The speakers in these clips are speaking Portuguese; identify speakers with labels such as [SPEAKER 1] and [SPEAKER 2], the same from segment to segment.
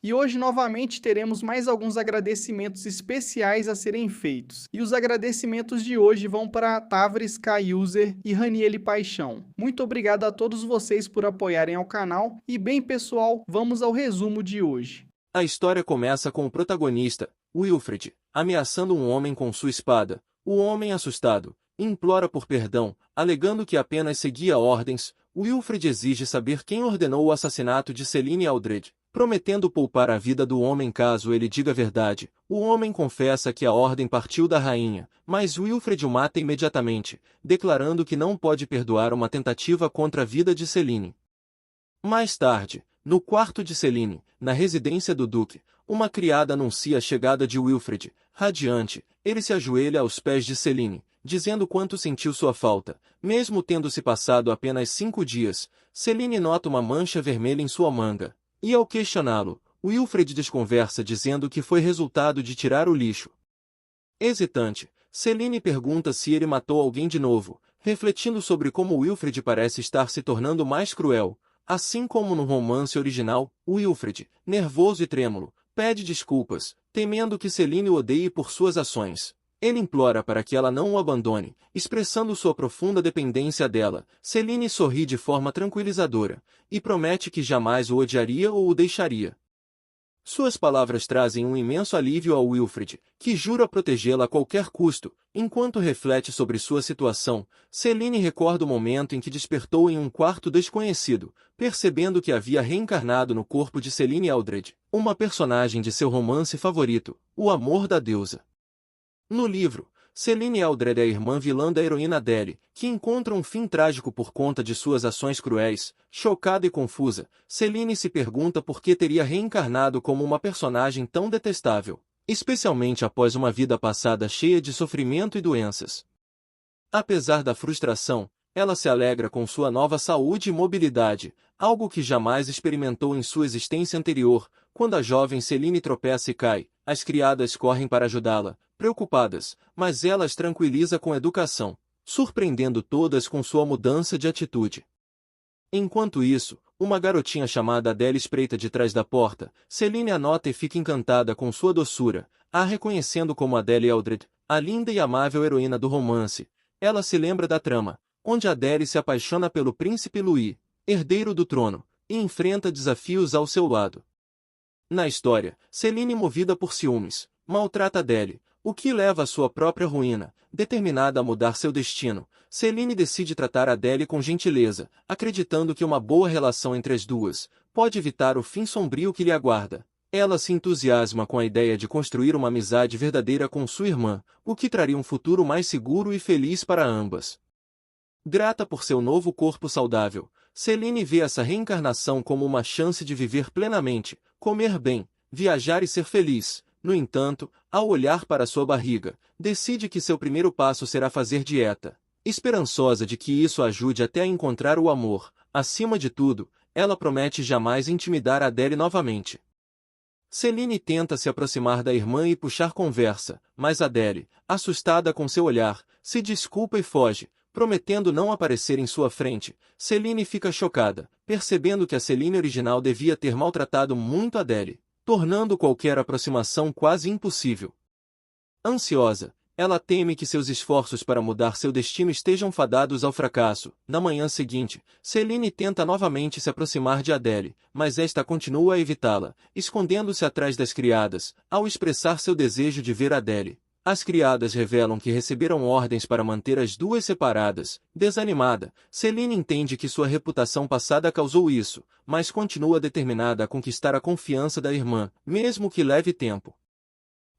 [SPEAKER 1] E hoje novamente teremos mais alguns agradecimentos especiais a serem feitos. E os agradecimentos de hoje vão para Tavres K-User e Raniele Paixão. Muito obrigado a todos vocês por apoiarem ao canal. E bem pessoal, vamos ao resumo de hoje.
[SPEAKER 2] A história começa com o protagonista, Wilfred, ameaçando um homem com sua espada. O homem, assustado, implora por perdão, alegando que apenas seguia ordens. Wilfred exige saber quem ordenou o assassinato de Celine Aldred, prometendo poupar a vida do homem caso ele diga a verdade. O homem confessa que a ordem partiu da rainha, mas Wilfred o mata imediatamente, declarando que não pode perdoar uma tentativa contra a vida de Celine. Mais tarde, no quarto de Celine, na residência do Duque, uma criada anuncia a chegada de Wilfred. Radiante, ele se ajoelha aos pés de Celine, dizendo quanto sentiu sua falta. Mesmo tendo se passado apenas 5 dias, Celine nota uma mancha vermelha em sua manga. E ao questioná-lo, Wilfred desconversa dizendo que foi resultado de tirar o lixo. Hesitante, Celine pergunta se ele matou alguém de novo, refletindo sobre como Wilfred parece estar se tornando mais cruel. Assim como no romance original, Wilfred, nervoso e trêmulo, pede desculpas, temendo que Celine o odeie por suas ações. Ele implora para que ela não o abandone, expressando sua profunda dependência dela. Celine sorri de forma tranquilizadora, e promete que jamais o odiaria ou o deixaria. Suas palavras trazem um imenso alívio ao Wilfred, que jura protegê-la a qualquer custo. Enquanto reflete sobre sua situação, Celine recorda o momento em que despertou em um quarto desconhecido, percebendo que havia reencarnado no corpo de Celine Aldred, uma personagem de seu romance favorito, O Amor da Deusa. No livro, Celine Aldred é a irmã vilã da heroína Adele, que encontra um fim trágico por conta de suas ações cruéis. Chocada e confusa, Celine se pergunta por que teria reencarnado como uma personagem tão detestável, especialmente após uma vida passada cheia de sofrimento e doenças. Apesar da frustração, ela se alegra com sua nova saúde e mobilidade, algo que jamais experimentou em sua existência anterior. Quando a jovem Celine tropeça e cai, as criadas correm para ajudá-la, preocupadas, mas ela as tranquiliza com educação, surpreendendo todas com sua mudança de atitude. Enquanto isso, uma garotinha chamada Adele espreita de trás da porta. Celine a nota e fica encantada com sua doçura, a reconhecendo como Adele Aldred, a linda e amável heroína do romance. Ela se lembra da trama, onde Adele se apaixona pelo príncipe Louis, herdeiro do trono, e enfrenta desafios ao seu lado. Na história, Celine, movida por ciúmes, maltrata Adele, o que leva à sua própria ruína. Determinada a mudar seu destino, Celine decide tratar Adele com gentileza, acreditando que uma boa relação entre as duas pode evitar o fim sombrio que lhe aguarda. Ela se entusiasma com a ideia de construir uma amizade verdadeira com sua irmã, o que traria um futuro mais seguro e feliz para ambas. Grata por seu novo corpo saudável, Celine vê essa reencarnação como uma chance de viver plenamente, comer bem, viajar e ser feliz. No entanto, ao olhar para sua barriga, decide que seu primeiro passo será fazer dieta, esperançosa de que isso a ajude até a encontrar o amor. Acima de tudo, ela promete jamais intimidar Adele novamente. Celine tenta se aproximar da irmã e puxar conversa, mas Adele, assustada com seu olhar, se desculpa e foge, prometendo não aparecer em sua frente. Celine fica chocada, percebendo que a Celine original devia ter maltratado muito Adele, tornando qualquer aproximação quase impossível. Ansiosa, ela teme que seus esforços para mudar seu destino estejam fadados ao fracasso. Na manhã seguinte, Celine tenta novamente se aproximar de Adele, mas esta continua a evitá-la, escondendo-se atrás das criadas. Ao expressar seu desejo de ver Adele, as criadas revelam que receberam ordens para manter as duas separadas. Desanimada, Celine entende que sua reputação passada causou isso, mas continua determinada a conquistar a confiança da irmã, mesmo que leve tempo.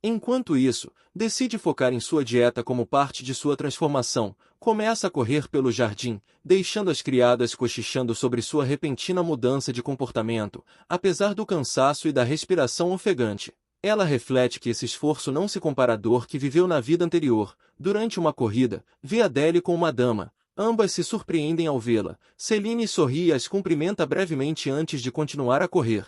[SPEAKER 2] Enquanto isso, decide focar em sua dieta como parte de sua transformação. Começa a correr pelo jardim, deixando as criadas cochichando sobre sua repentina mudança de comportamento, apesar do cansaço e da respiração ofegante. Ela reflete que esse esforço não se compara à dor que viveu na vida anterior. Durante uma corrida, vê Adele com uma dama. Ambas se surpreendem ao vê-la. Celine sorri e as cumprimenta brevemente antes de continuar a correr.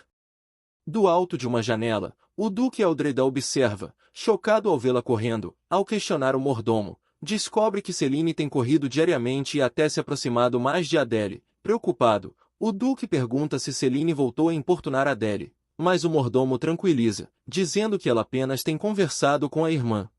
[SPEAKER 2] Do alto de uma janela, o Duque Aldred a observa, chocado ao vê-la correndo. Ao questionar o mordomo, descobre que Celine tem corrido diariamente e até se aproximado mais de Adele. Preocupado, o Duque pergunta se Celine voltou a importunar Adele, mas o mordomo tranquiliza, dizendo que ela apenas tem conversado com a irmã.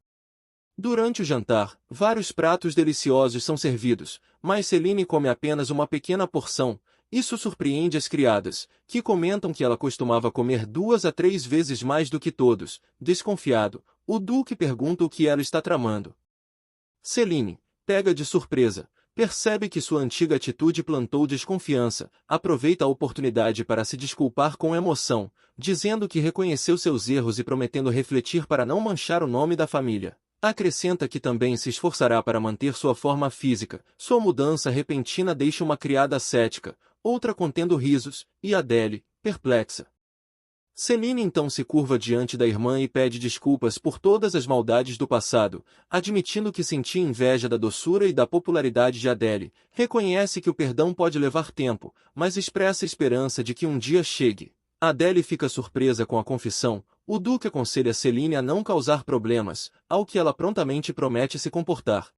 [SPEAKER 2] Durante o jantar, vários pratos deliciosos são servidos, mas Céline come apenas uma pequena porção. Isso surpreende as criadas, que comentam que ela costumava comer 2 a 3 vezes mais do que todos. Desconfiado, o duque pergunta o que ela está tramando. Céline, pega de surpresa, percebe que sua antiga atitude plantou desconfiança, aproveita a oportunidade para se desculpar com emoção, dizendo que reconheceu seus erros e prometendo refletir para não manchar o nome da família. Acrescenta que também se esforçará para manter sua forma física. Sua mudança repentina deixa uma criada cética, outra contendo risos, e Adele, perplexa. Céline então se curva diante da irmã e pede desculpas por todas as maldades do passado, admitindo que sentia inveja da doçura e da popularidade de Adele. Reconhece que o perdão pode levar tempo, mas expressa esperança de que um dia chegue. Adele fica surpresa com a confissão. O duque aconselha Céline a não causar problemas, ao que ela prontamente promete se comportar.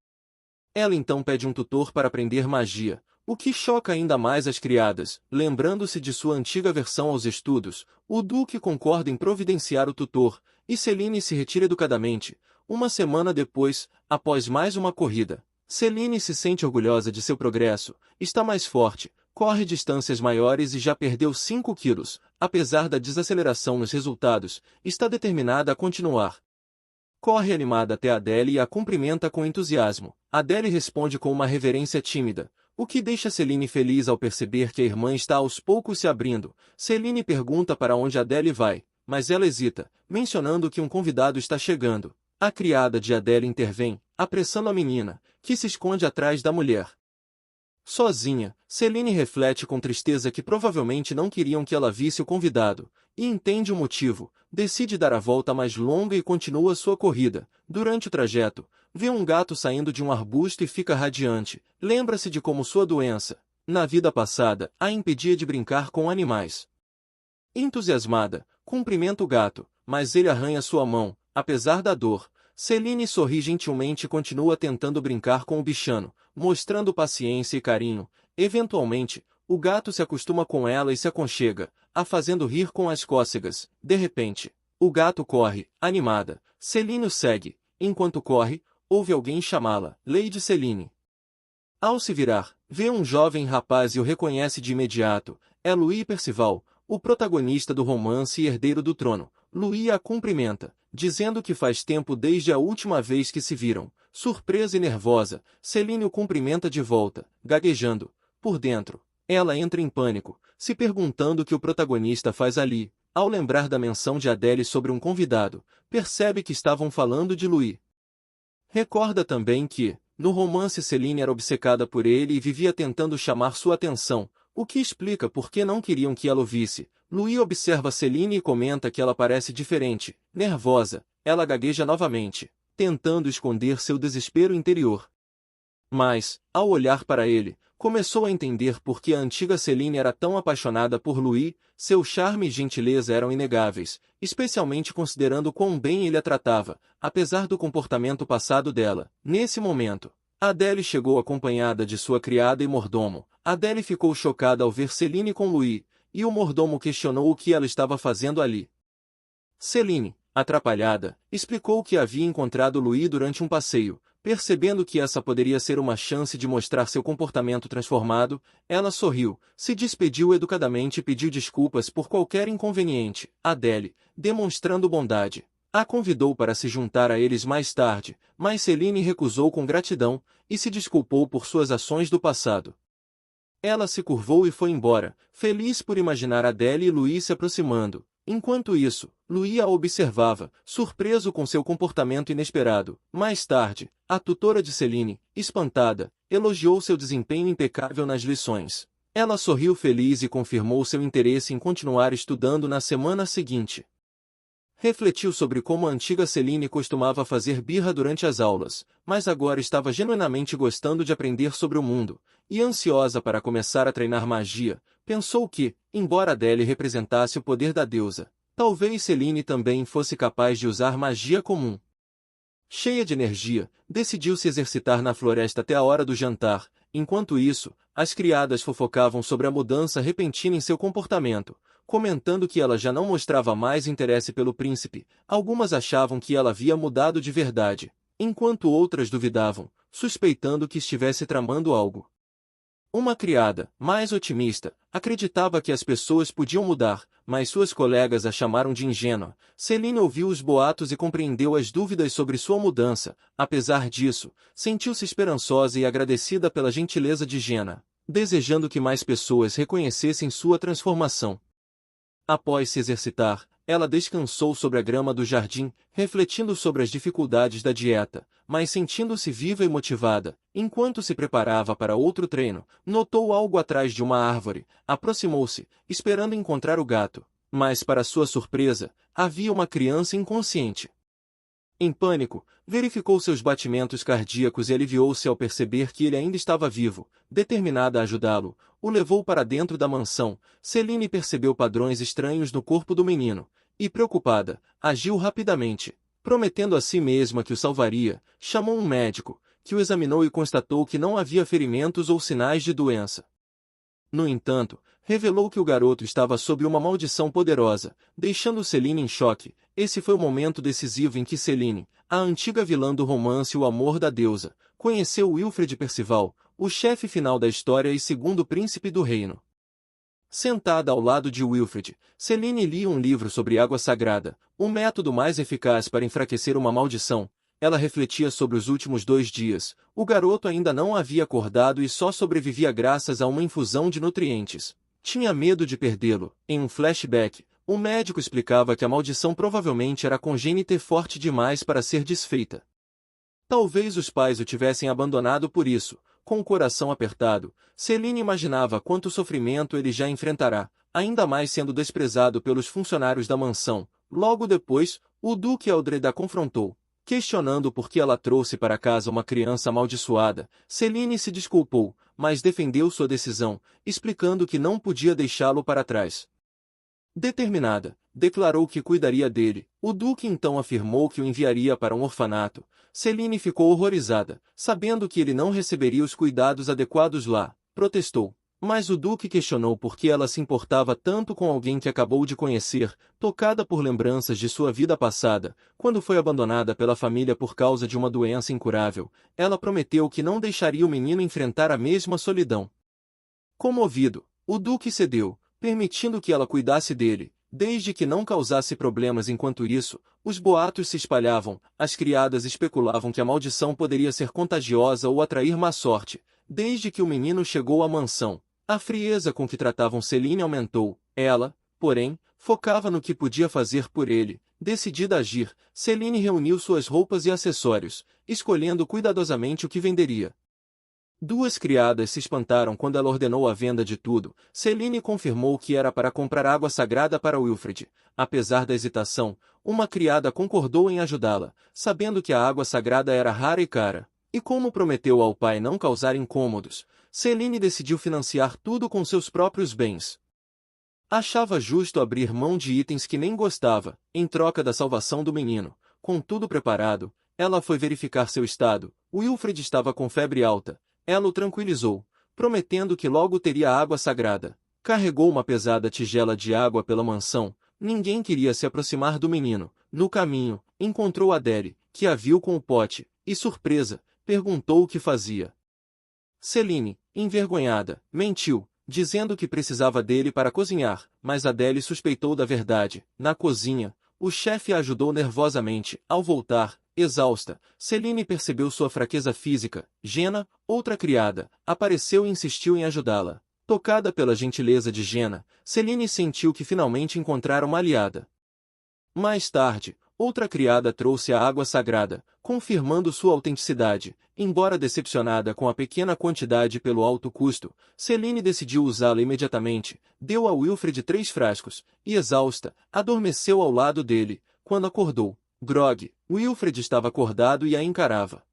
[SPEAKER 2] Ela então pede um tutor para aprender magia, o que choca ainda mais as criadas. Lembrando-se de sua antiga aversão aos estudos, o duque concorda em providenciar o tutor, e Céline se retira educadamente. Uma semana depois, após mais uma corrida, Céline se sente orgulhosa de seu progresso, está mais forte, corre distâncias maiores e já perdeu 5 quilos. Apesar da desaceleração nos resultados, está determinada a continuar. Corre animada até Adele e a cumprimenta com entusiasmo. Adele responde com uma reverência tímida, o que deixa Céline feliz ao perceber que a irmã está aos poucos se abrindo. Céline pergunta para onde Adele vai, mas ela hesita, mencionando que um convidado está chegando. A criada de Adele intervém, apressando a menina, que se esconde atrás da mulher. Sozinha, Céline reflete com tristeza que provavelmente não queriam que ela visse o convidado, e entende o motivo. Decide dar a volta mais longa e continua sua corrida. Durante o trajeto, vê um gato saindo de um arbusto e fica radiante. Lembra-se de como sua doença, na vida passada, a impedia de brincar com animais. Entusiasmada, cumprimenta o gato, mas ele arranha sua mão. Apesar da dor, Céline sorri gentilmente e continua tentando brincar com o bichano, mostrando paciência e carinho. Eventualmente, o gato se acostuma com ela e se aconchega, a fazendo rir com as cócegas. De repente, o gato corre, animada. Céline o segue. Enquanto corre, ouve alguém chamá-la, Lady Céline. Ao se virar, vê um jovem rapaz e o reconhece de imediato. É Louis Percival, o protagonista do romance e herdeiro do trono. Louis a cumprimenta, dizendo que faz tempo desde a última vez que se viram. Surpresa e nervosa, Céline o cumprimenta de volta, gaguejando. Por dentro, ela entra em pânico, se perguntando o que o protagonista faz ali. Ao lembrar da menção de Adele sobre um convidado, percebe que estavam falando de Louis. Recorda também que, no romance, Céline era obcecada por ele e vivia tentando chamar sua atenção, o que explica por que não queriam que ela o visse. Louis observa Céline e comenta que ela parece diferente, nervosa. Ela gagueja novamente, tentando esconder seu desespero interior. Mas, ao olhar para ele, começou a entender por que a antiga Céline era tão apaixonada por Louis. Seu charme e gentileza eram inegáveis, especialmente considerando quão bem ele a tratava, apesar do comportamento passado dela. Nesse momento, Adele chegou acompanhada de sua criada e mordomo. Adele ficou chocada ao ver Céline com Louis, e o mordomo questionou o que ela estava fazendo ali. Céline, atrapalhada, explicou que havia encontrado Louis durante um passeio. Percebendo que essa poderia ser uma chance de mostrar seu comportamento transformado, ela sorriu, se despediu educadamente e pediu desculpas por qualquer inconveniente. Adele, demonstrando bondade, a convidou para se juntar a eles mais tarde, mas Céline recusou com gratidão, e se desculpou por suas ações do passado. Ela se curvou e foi embora, feliz por imaginar Adele e Louis se aproximando. Enquanto isso, Louis a observava, surpreso com seu comportamento inesperado. Mais tarde, a tutora de Céline, espantada, elogiou seu desempenho impecável nas lições. Ela sorriu feliz e confirmou seu interesse em continuar estudando na semana seguinte. Refletiu sobre como a antiga Céline costumava fazer birra durante as aulas, mas agora estava genuinamente gostando de aprender sobre o mundo, e ansiosa para começar a treinar magia. Pensou que, embora Adele representasse o poder da deusa, talvez Céline também fosse capaz de usar magia comum. Cheia de energia, decidiu se exercitar na floresta até a hora do jantar. Enquanto isso, as criadas fofocavam sobre a mudança repentina em seu comportamento. comentando que ela já não mostrava mais interesse pelo príncipe. Algumas achavam que ela havia mudado de verdade, enquanto outras duvidavam, suspeitando que estivesse tramando algo. Uma criada, mais otimista, acreditava que as pessoas podiam mudar, mas suas colegas a chamaram de ingênua. Celine ouviu os boatos e compreendeu as dúvidas sobre sua mudança. Apesar disso, sentiu-se esperançosa e agradecida pela gentileza de Jenna, desejando que mais pessoas reconhecessem sua transformação. Após se exercitar, ela descansou sobre a grama do jardim, refletindo sobre as dificuldades da dieta, mas sentindo-se viva e motivada. Enquanto se preparava para outro treino, notou algo atrás de uma árvore, aproximou-se, esperando encontrar o gato. Mas, para sua surpresa, havia uma criança inconsciente. Em pânico, verificou seus batimentos cardíacos e aliviou-se ao perceber que ele ainda estava vivo. Determinada a ajudá-lo, o levou para dentro da mansão. Celine percebeu padrões estranhos no corpo do menino, e preocupada, agiu rapidamente. Prometendo a si mesma que o salvaria, chamou um médico, que o examinou e constatou que não havia ferimentos ou sinais de doença. No entanto, revelou que o garoto estava sob uma maldição poderosa, deixando Celine em choque. Esse foi o momento decisivo em que Celine, a antiga vilã do romance O Amor da Deusa, conheceu Wilfred Percival, o chefe final da história e segundo príncipe do reino. Sentada ao lado de Wilfred, Celine lia um livro sobre água sagrada, o método mais eficaz para enfraquecer uma maldição. Ela refletia sobre os últimos 2 dias. O garoto ainda não havia acordado e só sobrevivia graças a uma infusão de nutrientes. Tinha medo de perdê-lo. Em um flashback, o médico explicava que a maldição provavelmente era congênita e forte demais para ser desfeita. Talvez os pais o tivessem abandonado por isso. Com o coração apertado, Celine imaginava quanto sofrimento ele já enfrentará, ainda mais sendo desprezado pelos funcionários da mansão. Logo depois, o Duque Eldred a confrontou, questionando por que ela trouxe para casa uma criança amaldiçoada. Celine se desculpou, mas defendeu sua decisão, explicando que não podia deixá-lo para trás. Determinada, declarou que cuidaria dele. O Duque então afirmou que o enviaria para um orfanato. Celine ficou horrorizada, sabendo que ele não receberia os cuidados adequados lá. Protestou. Mas o Duque questionou por que ela se importava tanto com alguém que acabou de conhecer, tocada por lembranças de sua vida passada. Quando foi abandonada pela família por causa de uma doença incurável, ela prometeu que não deixaria o menino enfrentar a mesma solidão. Comovido, o Duque cedeu, permitindo que ela cuidasse dele, desde que não causasse problemas. Enquanto isso, os boatos se espalhavam, as criadas especulavam que a maldição poderia ser contagiosa ou atrair má sorte. Desde que o menino chegou à mansão, a frieza com que tratavam Celine aumentou. Ela, porém, focava no que podia fazer por ele. Decidida a agir, Celine reuniu suas roupas e acessórios, escolhendo cuidadosamente o que venderia. 2 criadas se espantaram quando ela ordenou a venda de tudo. Celine confirmou que era para comprar água sagrada para Wilfred. Apesar da hesitação, uma criada concordou em ajudá-la, sabendo que a água sagrada era rara e cara. E como prometeu ao pai não causar incômodos, Celine decidiu financiar tudo com seus próprios bens. Achava justo abrir mão de itens que nem gostava, em troca da salvação do menino. Com tudo preparado, ela foi verificar seu estado. Wilfred estava com febre alta. Ela o tranquilizou, prometendo que logo teria água sagrada. Carregou uma pesada tigela de água pela mansão. Ninguém queria se aproximar do menino. No caminho, encontrou Adele, que a viu com o pote, e surpresa, perguntou o que fazia. Celine, envergonhada, mentiu, dizendo que precisava dele para cozinhar, mas Adele suspeitou da verdade. Na cozinha, o chefe a ajudou nervosamente. Ao voltar, exausta, Celine percebeu sua fraqueza física. Jenna, outra criada, apareceu e insistiu em ajudá-la. Tocada pela gentileza de Jenna, Celine sentiu que finalmente encontrara uma aliada. Mais tarde, outra criada trouxe a água sagrada, confirmando sua autenticidade. Embora decepcionada com a pequena quantidade pelo alto custo, Celine decidiu usá-la imediatamente. Deu a Wilfred 3 frascos, e exausta, adormeceu ao lado dele. Quando acordou, grogue, Wilfred estava acordado e a encarava.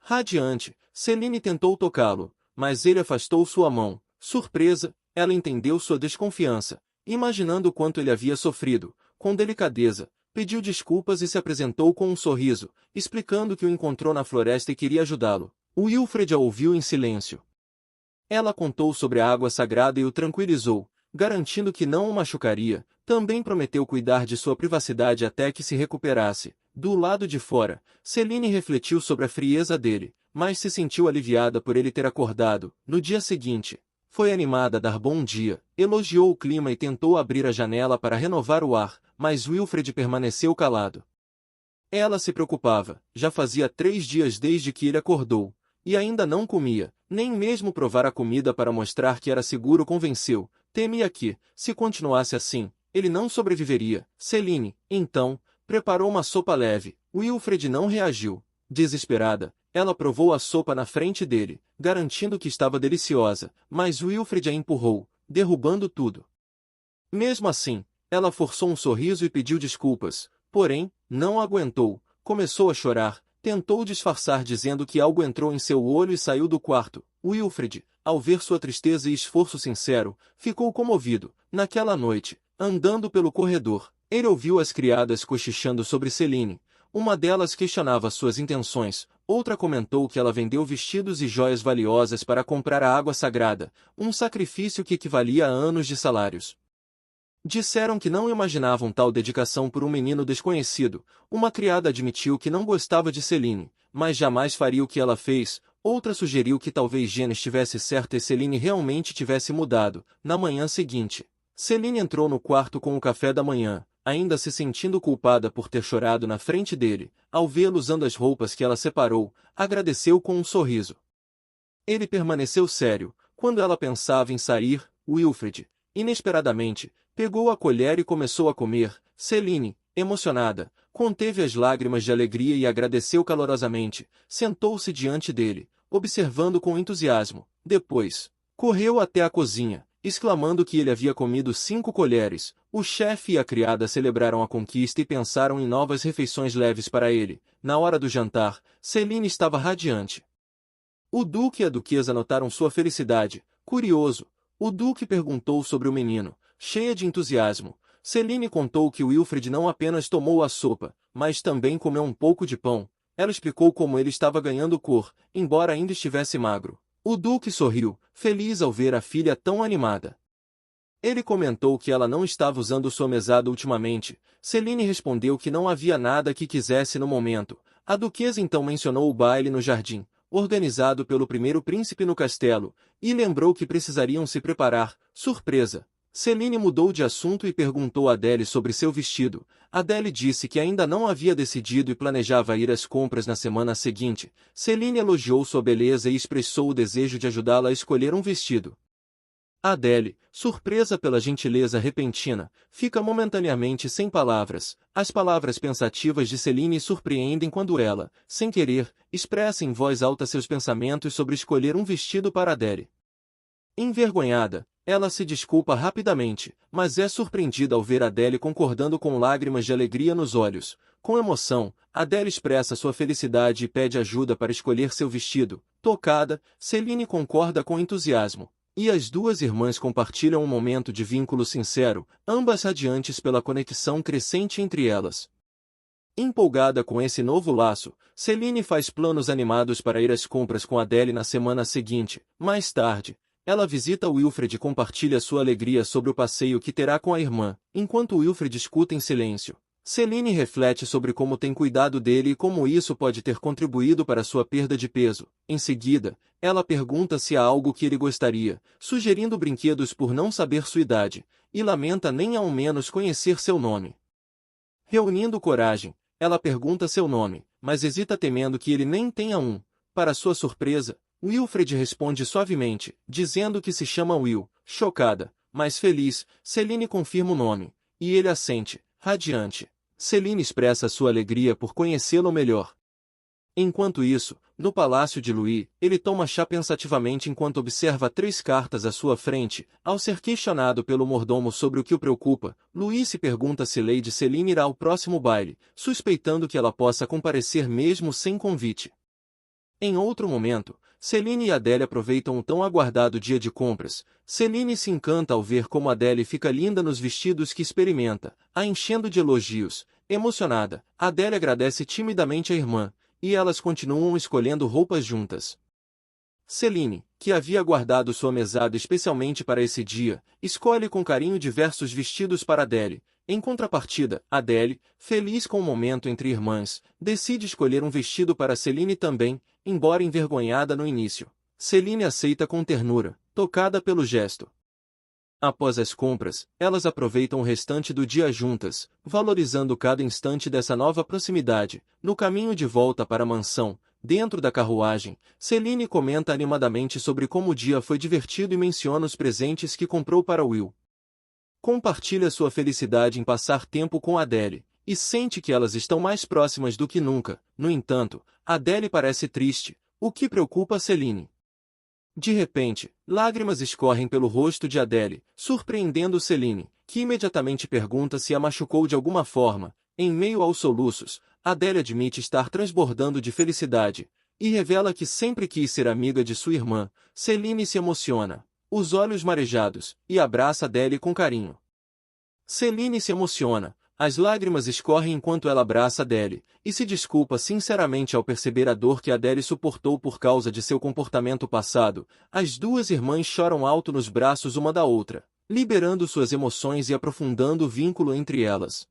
[SPEAKER 2] Radiante, Celine tentou tocá-lo, mas ele afastou sua mão. Surpresa, ela entendeu sua desconfiança. Imaginando o quanto ele havia sofrido, com delicadeza, pediu desculpas e se apresentou com um sorriso, explicando que o encontrou na floresta e queria ajudá-lo. Wilfred a ouviu em silêncio. Ela contou sobre a água sagrada e o tranquilizou, garantindo que não o machucaria. Também prometeu cuidar de sua privacidade até que se recuperasse. Do lado de fora, Celine refletiu sobre a frieza dele, mas se sentiu aliviada por ele ter acordado. No dia seguinte, foi animada a dar bom dia, elogiou o clima e tentou abrir a janela para renovar o ar, mas Wilfred permaneceu calado. Ela se preocupava, já fazia 3 dias desde que ele acordou, e ainda não comia, nem mesmo provar a comida para mostrar que era seguro convenceu. Temia que, se continuasse assim, ele não sobreviveria. Celine, então, preparou uma sopa leve. Wilfred não reagiu. Desesperada, ela provou a sopa na frente dele, garantindo que estava deliciosa, mas Wilfred a empurrou, derrubando tudo. Mesmo assim, ela forçou um sorriso e pediu desculpas, porém, não aguentou, começou a chorar, tentou disfarçar dizendo que algo entrou em seu olho e saiu do quarto. Wilfred, ao ver sua tristeza e esforço sincero, ficou comovido. Naquela noite, andando pelo corredor, ele ouviu as criadas cochichando sobre Celine. Uma delas questionava suas intenções, outra comentou que ela vendeu vestidos e joias valiosas para comprar a água sagrada, um sacrifício que equivalia a anos de salários. Disseram que não imaginavam tal dedicação por um menino desconhecido. Uma criada admitiu que não gostava de Celine, mas jamais faria o que ela fez. Outra sugeriu que talvez Jeanne estivesse certa e Celine realmente tivesse mudado. Na manhã seguinte, Celine entrou no quarto com o café da manhã, ainda se sentindo culpada por ter chorado na frente dele. Ao vê-lo usando as roupas que ela separou, agradeceu com um sorriso. Ele permaneceu sério. Quando ela pensava em sair, Wilfred, inesperadamente, pegou a colher e começou a comer. Celine, emocionada, conteve as lágrimas de alegria e agradeceu calorosamente. Sentou-se diante dele, observando com entusiasmo. Depois, correu até a cozinha, exclamando que ele havia comido 5 colheres. O chefe e a criada celebraram a conquista e pensaram em novas refeições leves para ele. Na hora do jantar, Celine estava radiante. O duque e a duquesa notaram sua felicidade. Curioso, o duque perguntou sobre o menino, cheia de entusiasmo. Celine contou que Wilfred não apenas tomou a sopa, mas também comeu um pouco de pão. Ela explicou como ele estava ganhando cor, embora ainda estivesse magro. O duque sorriu, feliz ao ver a filha tão animada. Ele comentou que ela não estava usando sua mesada ultimamente. Celine respondeu que não havia nada que quisesse no momento. A duquesa então mencionou o baile no jardim, organizado pelo primeiro príncipe no castelo, e lembrou que precisariam se preparar. Surpresa! Celine mudou de assunto e perguntou a Adele sobre seu vestido. Adele disse que ainda não havia decidido e planejava ir às compras na semana seguinte. Celine elogiou sua beleza e expressou o desejo de ajudá-la a escolher um vestido. Adele, surpresa pela gentileza repentina, fica momentaneamente sem palavras. As palavras pensativas de Celine surpreendem quando ela, sem querer, expressa em voz alta seus pensamentos sobre escolher um vestido para Adele. Envergonhada, ela se desculpa rapidamente, mas é surpreendida ao ver Adele concordando com lágrimas de alegria nos olhos. Com emoção, Adele expressa sua felicidade e pede ajuda para escolher seu vestido. Tocada, Celine concorda com entusiasmo. E as duas irmãs compartilham um momento de vínculo sincero, ambas radiantes pela conexão crescente entre elas. Empolgada com esse novo laço, Celine faz planos animados para ir às compras com Adele na semana seguinte. Mais tarde, ela visita Wilfred e compartilha sua alegria sobre o passeio que terá com a irmã, enquanto Wilfred escuta em silêncio. Celine reflete sobre como tem cuidado dele e como isso pode ter contribuído para sua perda de peso. Em seguida, ela pergunta se há algo que ele gostaria, sugerindo brinquedos por não saber sua idade, e lamenta nem ao menos conhecer seu nome. Reunindo coragem, ela pergunta seu nome, mas hesita temendo que ele nem tenha um. Para sua surpresa, Wilfred responde suavemente, dizendo que se chama Will. Chocada, mas feliz, Celine confirma o nome, e ele assente, radiante. Celine expressa sua alegria por conhecê-lo melhor. Enquanto isso, no palácio de Louis, ele toma chá pensativamente enquanto observa 3 cartas à sua frente. Ao ser questionado pelo mordomo sobre o que o preocupa, Louis se pergunta se Lady Celine irá ao próximo baile, suspeitando que ela possa comparecer mesmo sem convite. Em outro momento, Celine e Adele aproveitam o tão aguardado dia de compras. Celine se encanta ao ver como Adele fica linda nos vestidos que experimenta, a enchendo de elogios. Emocionada, Adele agradece timidamente à irmã, e elas continuam escolhendo roupas juntas. Celine, que havia guardado sua mesada especialmente para esse dia, escolhe com carinho diversos vestidos para Adele. Em contrapartida, Adele, feliz com o momento entre irmãs, decide escolher um vestido para Celine também, embora envergonhada no início. Celine aceita com ternura, tocada pelo gesto. Após as compras, elas aproveitam o restante do dia juntas, valorizando cada instante dessa nova proximidade. No caminho de volta para a mansão, dentro da carruagem, Celine comenta animadamente sobre como o dia foi divertido e menciona os presentes que comprou para Will. Compartilha sua felicidade em passar tempo com Adele, e sente que elas estão mais próximas do que nunca. No entanto, Adele parece triste, o que preocupa Celine. De repente, lágrimas escorrem pelo rosto de Adele, surpreendendo Celine, que imediatamente pergunta se a machucou de alguma forma. Em meio aos soluços, Adele admite estar transbordando de felicidade, e revela que sempre quis ser amiga de sua irmã. Celine se emociona, os olhos marejados, e abraça Adele com carinho. Celine se emociona, as lágrimas escorrem enquanto ela abraça Adele, e se desculpa sinceramente ao perceber a dor que Adele suportou por causa de seu comportamento passado. As duas irmãs choram alto nos braços uma da outra, liberando suas emoções e aprofundando o vínculo entre elas.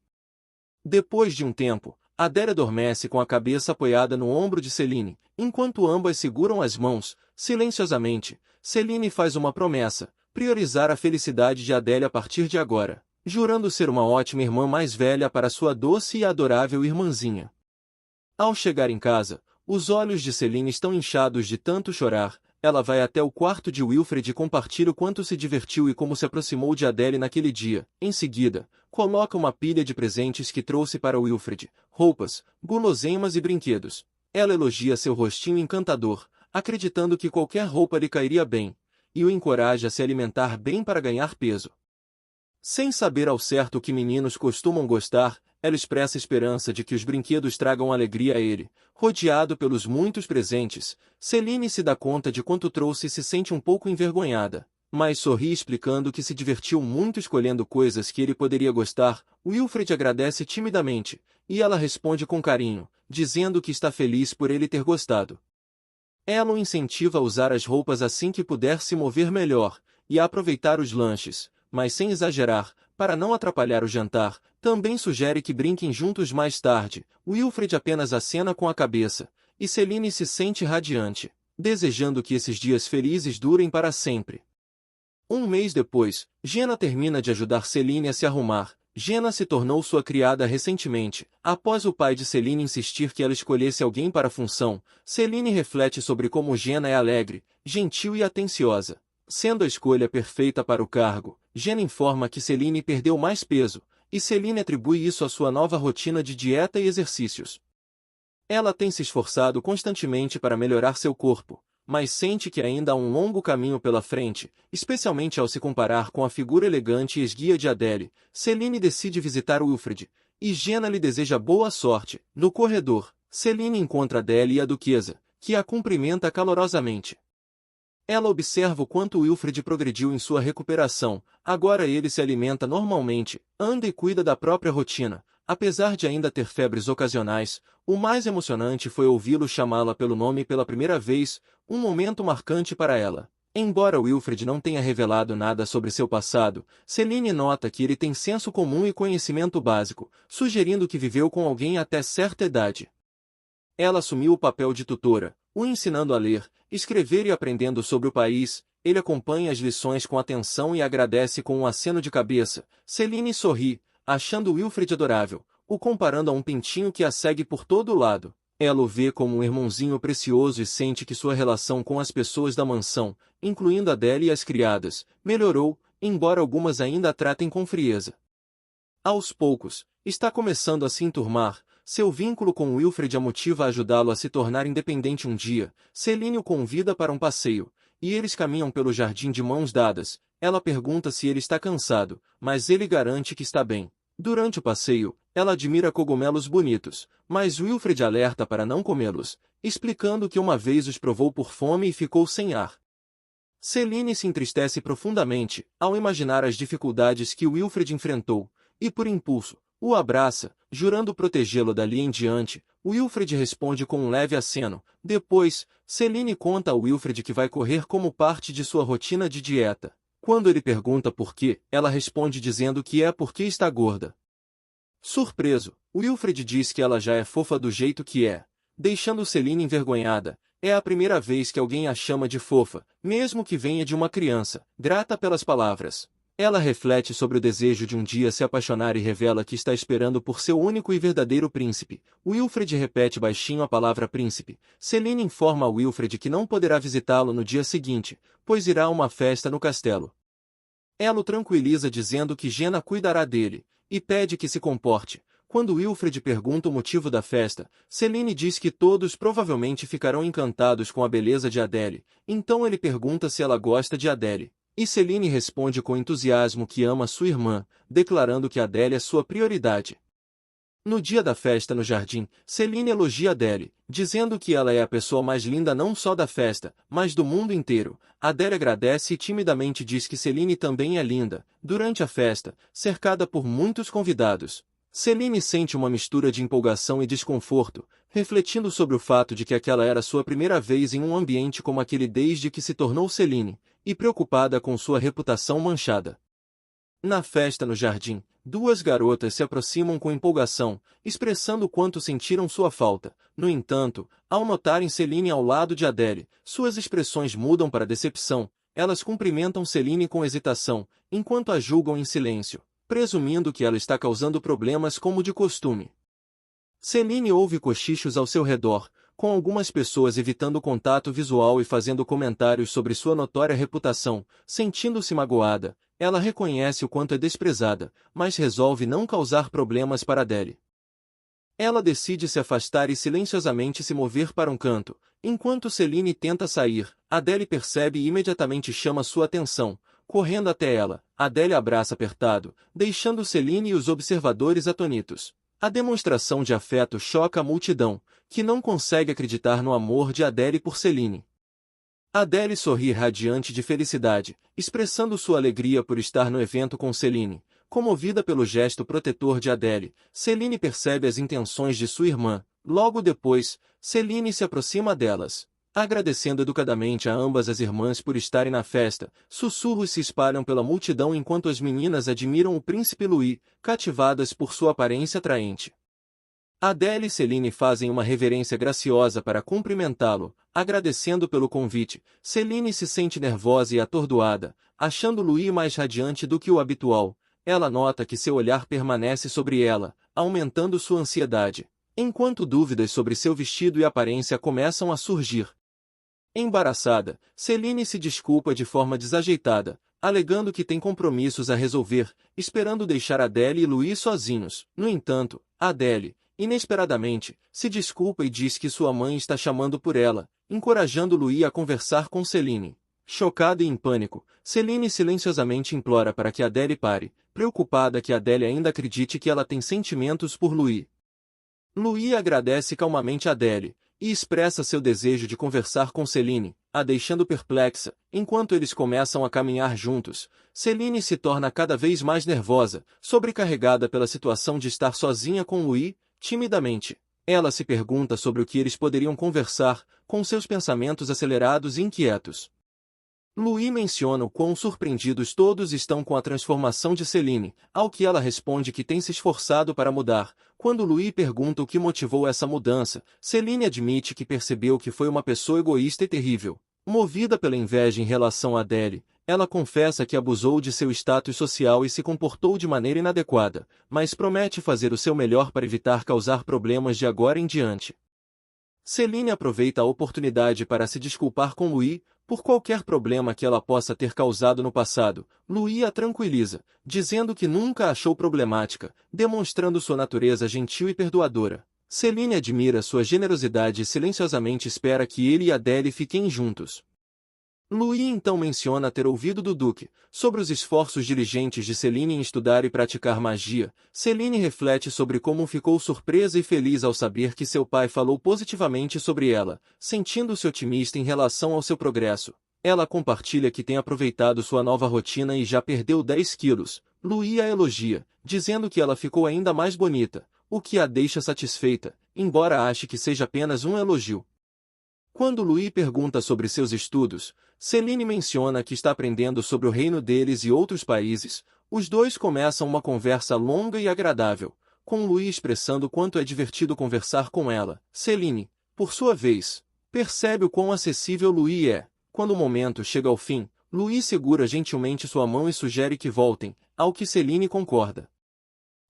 [SPEAKER 2] Depois de um tempo, Adele adormece com a cabeça apoiada no ombro de Celine, enquanto ambas seguram as mãos, silenciosamente. Celine faz uma promessa: priorizar a felicidade de Adele a partir de agora, jurando ser uma ótima irmã mais velha para sua doce e adorável irmãzinha. Ao chegar em casa, os olhos de Celine estão inchados de tanto chorar. Ela vai até o quarto de Wilfred e compartilha o quanto se divertiu e como se aproximou de Adele naquele dia. Em seguida, coloca uma pilha de presentes que trouxe para Wilfred: roupas, guloseimas e brinquedos. Ela elogia seu rostinho encantador, acreditando que qualquer roupa lhe cairia bem, e o encoraja a se alimentar bem para ganhar peso. Sem saber ao certo o que meninos costumam gostar, ela expressa esperança de que os brinquedos tragam alegria a ele. Rodeado pelos muitos presentes, Celine se dá conta de quanto trouxe e se sente um pouco envergonhada, mas sorri explicando que se divertiu muito escolhendo coisas que ele poderia gostar. Wilfred agradece timidamente, e ela responde com carinho, dizendo que está feliz por ele ter gostado. Ela o incentiva a usar as roupas assim que puder se mover melhor, e a aproveitar os lanches, mas sem exagerar, para não atrapalhar o jantar. Também sugere que brinquem juntos mais tarde. Wilfred apenas acena com a cabeça, e Celine se sente radiante, desejando que esses dias felizes durem para sempre. Um mês depois, Jenna termina de ajudar Celine a se arrumar. Jenna se tornou sua criada recentemente. Após o pai de Celine insistir que ela escolhesse alguém para a função, Celine reflete sobre como Jenna é alegre, gentil e atenciosa. Sendo a escolha perfeita para o cargo, Jenna informa que Celine perdeu mais peso, e Celine atribui isso à sua nova rotina de dieta e exercícios. Ela tem se esforçado constantemente para melhorar seu corpo, mas sente que ainda há um longo caminho pela frente, especialmente ao se comparar com a figura elegante e esguia de Adele. Celine decide visitar Wilfred, e Jenna lhe deseja boa sorte. No corredor, Celine encontra Adele e a duquesa, que a cumprimenta calorosamente. Ela observa o quanto Wilfred progrediu em sua recuperação. Agora ele se alimenta normalmente, anda e cuida da própria rotina. Apesar de ainda ter febres ocasionais, o mais emocionante foi ouvi-lo chamá-la pelo nome pela primeira vez, um momento marcante para ela. Embora Wilfred não tenha revelado nada sobre seu passado, Celine nota que ele tem senso comum e conhecimento básico, sugerindo que viveu com alguém até certa idade. Ela assumiu o papel de tutora, o ensinando a ler, escrever e aprendendo sobre o país. Ele acompanha as lições com atenção e agradece com um aceno de cabeça. Celine sorri, achando Wilfred adorável, o comparando a um pintinho que a segue por todo lado. Ela o vê como um irmãozinho precioso e sente que sua relação com as pessoas da mansão, incluindo Adele e as criadas, melhorou, embora algumas ainda a tratem com frieza. Aos poucos, está começando a se enturmar. Seu vínculo com Wilfred a motiva a ajudá-lo a se tornar independente um dia. Celine o convida para um passeio, e eles caminham pelo jardim de mãos dadas. Ela pergunta se ele está cansado, mas ele garante que está bem. Durante o passeio, ela admira cogumelos bonitos, mas Wilfred alerta para não comê-los, explicando que uma vez os provou por fome e ficou sem ar. Celine se entristece profundamente, ao imaginar as dificuldades que Wilfred enfrentou, e por impulso, O abraça, jurando protegê-lo dali em diante. Wilfred responde com um leve aceno. Depois, Celine conta a Wilfred que vai correr como parte de sua rotina de dieta. Quando ele pergunta por quê, ela responde dizendo que é porque está gorda. Surpreso, Wilfred diz que ela já é fofa do jeito que é, deixando Celine envergonhada. É a primeira vez que alguém a chama de fofa, mesmo que venha de uma criança, grata pelas palavras. Ela reflete sobre o desejo de um dia se apaixonar e revela que está esperando por seu único e verdadeiro príncipe. Wilfred repete baixinho a palavra príncipe. Celine informa a Wilfred que não poderá visitá-lo no dia seguinte, pois irá a uma festa no castelo. Ela o tranquiliza dizendo que Jenna cuidará dele, e pede que se comporte. Quando Wilfred pergunta o motivo da festa, Celine diz que todos provavelmente ficarão encantados com a beleza de Adele, então ele pergunta se ela gosta de Adele. E Celine responde com entusiasmo que ama sua irmã, declarando que Adele é sua prioridade. No dia da festa no jardim, Celine elogia Adele, dizendo que ela é a pessoa mais linda não só da festa, mas do mundo inteiro. Adele agradece e timidamente diz que Celine também é linda. Durante a festa, cercada por muitos convidados, Celine sente uma mistura de empolgação e desconforto, refletindo sobre o fato de que aquela era sua primeira vez em um ambiente como aquele desde que se tornou Celine, e preocupada com sua reputação manchada. Na festa no jardim, duas garotas se aproximam com empolgação, expressando quanto sentiram sua falta. No entanto, ao notarem Celine ao lado de Adele, suas expressões mudam para decepção. Elas cumprimentam Celine com hesitação, enquanto a julgam em silêncio, presumindo que ela está causando problemas como de costume. Celine ouve cochichos ao seu redor, com algumas pessoas evitando contato visual e fazendo comentários sobre sua notória reputação. Sentindo-se magoada, ela reconhece o quanto é desprezada, mas resolve não causar problemas para Adele. Ela decide se afastar e silenciosamente se mover para um canto. Enquanto Celine tenta sair, Adele percebe e imediatamente chama sua atenção. Correndo até ela, Adele abraça apertado, deixando Celine e os observadores atônitos. A demonstração de afeto choca a multidão, que não consegue acreditar no amor de Adele por Celine. Adele sorri radiante de felicidade, expressando sua alegria por estar no evento com Celine. Comovida pelo gesto protetor de Adele, Celine percebe as intenções de sua irmã. Logo depois, Celine se aproxima delas, agradecendo educadamente a ambas as irmãs por estarem na festa. Sussurros se espalham pela multidão enquanto as meninas admiram o príncipe Louis, cativadas por sua aparência atraente. Adele e Celine fazem uma reverência graciosa para cumprimentá-lo, agradecendo pelo convite. Celine se sente nervosa e atordoada, achando Louis mais radiante do que o habitual. Ela nota que seu olhar permanece sobre ela, aumentando sua ansiedade, enquanto dúvidas sobre seu vestido e aparência começam a surgir. Embaraçada, Celine se desculpa de forma desajeitada, alegando que tem compromissos a resolver, esperando deixar Adele e Louis sozinhos. No entanto, Adele, inesperadamente, se desculpa e diz que sua mãe está chamando por ela, encorajando Louis a conversar com Celine. Chocada e em pânico, Celine silenciosamente implora para que Adele pare, preocupada que Adele ainda acredite que ela tem sentimentos por Louis. Louis agradece calmamente a Adele, e expressa seu desejo de conversar com Celine, a deixando perplexa. Enquanto eles começam a caminhar juntos, Celine se torna cada vez mais nervosa, sobrecarregada pela situação de estar sozinha com Louis. Timidamente, ela se pergunta sobre o que eles poderiam conversar, com seus pensamentos acelerados e inquietos. Louis menciona o quão surpreendidos todos estão com a transformação de Celine, ao que ela responde que tem se esforçado para mudar. Quando Louis pergunta o que motivou essa mudança, Celine admite que percebeu que foi uma pessoa egoísta e terrível. Movida pela inveja em relação a Adele, ela confessa que abusou de seu status social e se comportou de maneira inadequada, mas promete fazer o seu melhor para evitar causar problemas de agora em diante. Celine aproveita a oportunidade para se desculpar com Louis, por qualquer problema que ela possa ter causado no passado. Louis a tranquiliza, dizendo que nunca a achou problemática, demonstrando sua natureza gentil e perdoadora. Celine admira sua generosidade e silenciosamente espera que ele e Adele fiquem juntos. Louis então menciona ter ouvido do Duque sobre os esforços diligentes de Celine em estudar e praticar magia. Celine reflete sobre como ficou surpresa e feliz ao saber que seu pai falou positivamente sobre ela, sentindo-se otimista em relação ao seu progresso. Ela compartilha que tem aproveitado sua nova rotina e já perdeu 10 quilos. Louis a elogia, dizendo que ela ficou ainda mais bonita, o que a deixa satisfeita, embora ache que seja apenas um elogio. Quando Louis pergunta sobre seus estudos, Céline menciona que está aprendendo sobre o reino deles e outros países. Os dois começam uma conversa longa e agradável, com Louis expressando quanto é divertido conversar com ela. Céline, por sua vez, percebe o quão acessível Louis é. Quando o momento chega ao fim, Louis segura gentilmente sua mão e sugere que voltem, ao que Céline concorda.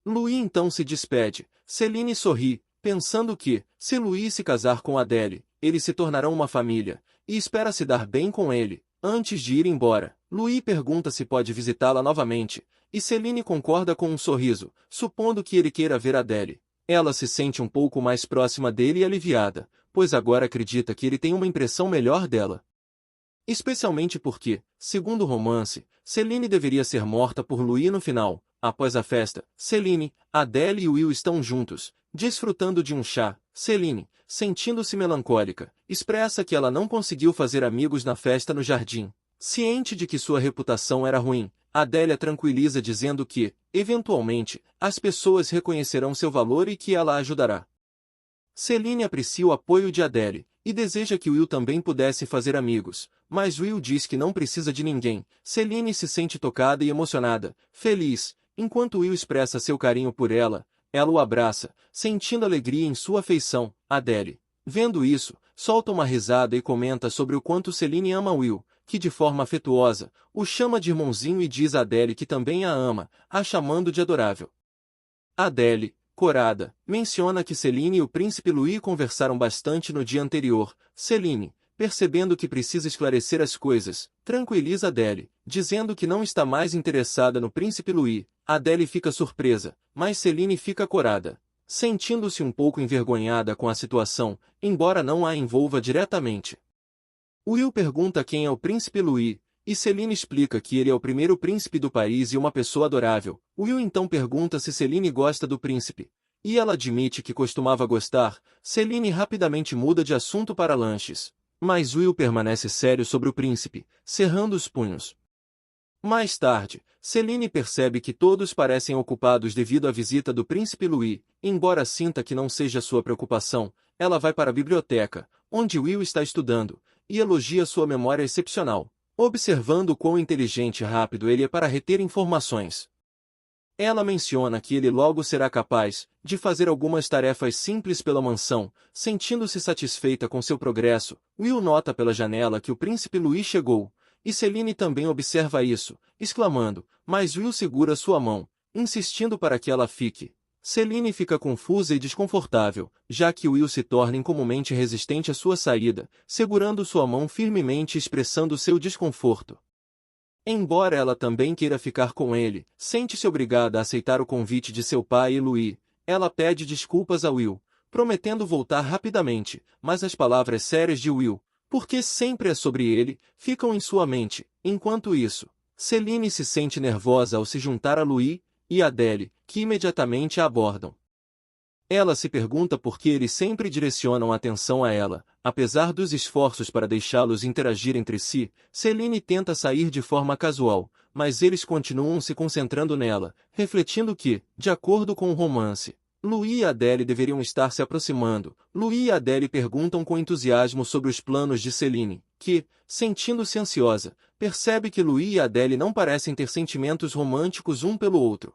[SPEAKER 2] Louis então se despede. Céline sorri, pensando que, se Louis se casar com Adèle, eles se tornarão uma família, e espera se dar bem com ele. Antes de ir embora, Louis pergunta se pode visitá-la novamente, e Céline concorda com um sorriso, supondo que ele queira ver Adèle. Ela se sente um pouco mais próxima dele e aliviada, pois agora acredita que ele tem uma impressão melhor dela. Especialmente porque, segundo o romance, Céline deveria ser morta por Louis no final. Após a festa, Céline, Adèle e Will estão juntos, desfrutando de um chá. Céline, sentindo-se melancólica, expressa que ela não conseguiu fazer amigos na festa no jardim. Ciente de que sua reputação era ruim, Adèle a tranquiliza dizendo que, eventualmente, as pessoas reconhecerão seu valor e que ela a ajudará. Céline aprecia o apoio de Adèle, e deseja que Will também pudesse fazer amigos, mas Will diz que não precisa de ninguém. Céline se sente tocada e emocionada, feliz, enquanto Will expressa seu carinho por ela. Ela o abraça, sentindo alegria em sua afeição. Adèle, vendo isso, solta uma risada e comenta sobre o quanto Céline ama Will, que de forma afetuosa, o chama de irmãozinho e diz a Adèle que também a ama, a chamando de adorável. Adèle, corada, menciona que Céline e o príncipe Louis conversaram bastante no dia anterior. Céline, percebendo que precisa esclarecer as coisas, tranquiliza Adèle, dizendo que não está mais interessada no príncipe Louis. Adèle fica surpresa, mas Céline fica corada, sentindo-se um pouco envergonhada com a situação, embora não a envolva diretamente. Will pergunta quem é o príncipe Louis, e Céline explica que ele é o primeiro príncipe do país e uma pessoa adorável. Will então pergunta se Céline gosta do príncipe, e ela admite que costumava gostar. Céline rapidamente muda de assunto para lanches, mas Will permanece sério sobre o príncipe, cerrando os punhos. Mais tarde, Céline percebe que todos parecem ocupados devido à visita do príncipe Louis. Embora sinta que não seja sua preocupação, ela vai para a biblioteca, onde Will está estudando, e elogia sua memória excepcional, observando quão inteligente e rápido ele é para reter informações. Ela menciona que ele logo será capaz de fazer algumas tarefas simples pela mansão, sentindo-se satisfeita com seu progresso. Will nota pela janela que o príncipe Louis chegou, e Céline também observa isso, exclamando, mas Will segura sua mão, insistindo para que ela fique. Céline fica confusa e desconfortável, já que Will se torna incomumente resistente à sua saída, segurando sua mão firmemente e expressando seu desconforto. Embora ela também queira ficar com ele, sente-se obrigada a aceitar o convite de seu pai e Louis. Ela pede desculpas a Will, prometendo voltar rapidamente, mas as palavras sérias de Will, porque sempre é sobre ele, ficam em sua mente. Enquanto isso, Céline se sente nervosa ao se juntar a Louis e Adèle, que imediatamente a abordam. Ela se pergunta por que eles sempre direcionam a atenção a ela. Apesar dos esforços para deixá-los interagir entre si, Céline tenta sair de forma casual, mas eles continuam se concentrando nela, refletindo que, de acordo com o romance, Louis e Adèle deveriam estar se aproximando. Louis e Adèle perguntam com entusiasmo sobre os planos de Céline, que, sentindo-se ansiosa, percebe que Louis e Adèle não parecem ter sentimentos românticos um pelo outro.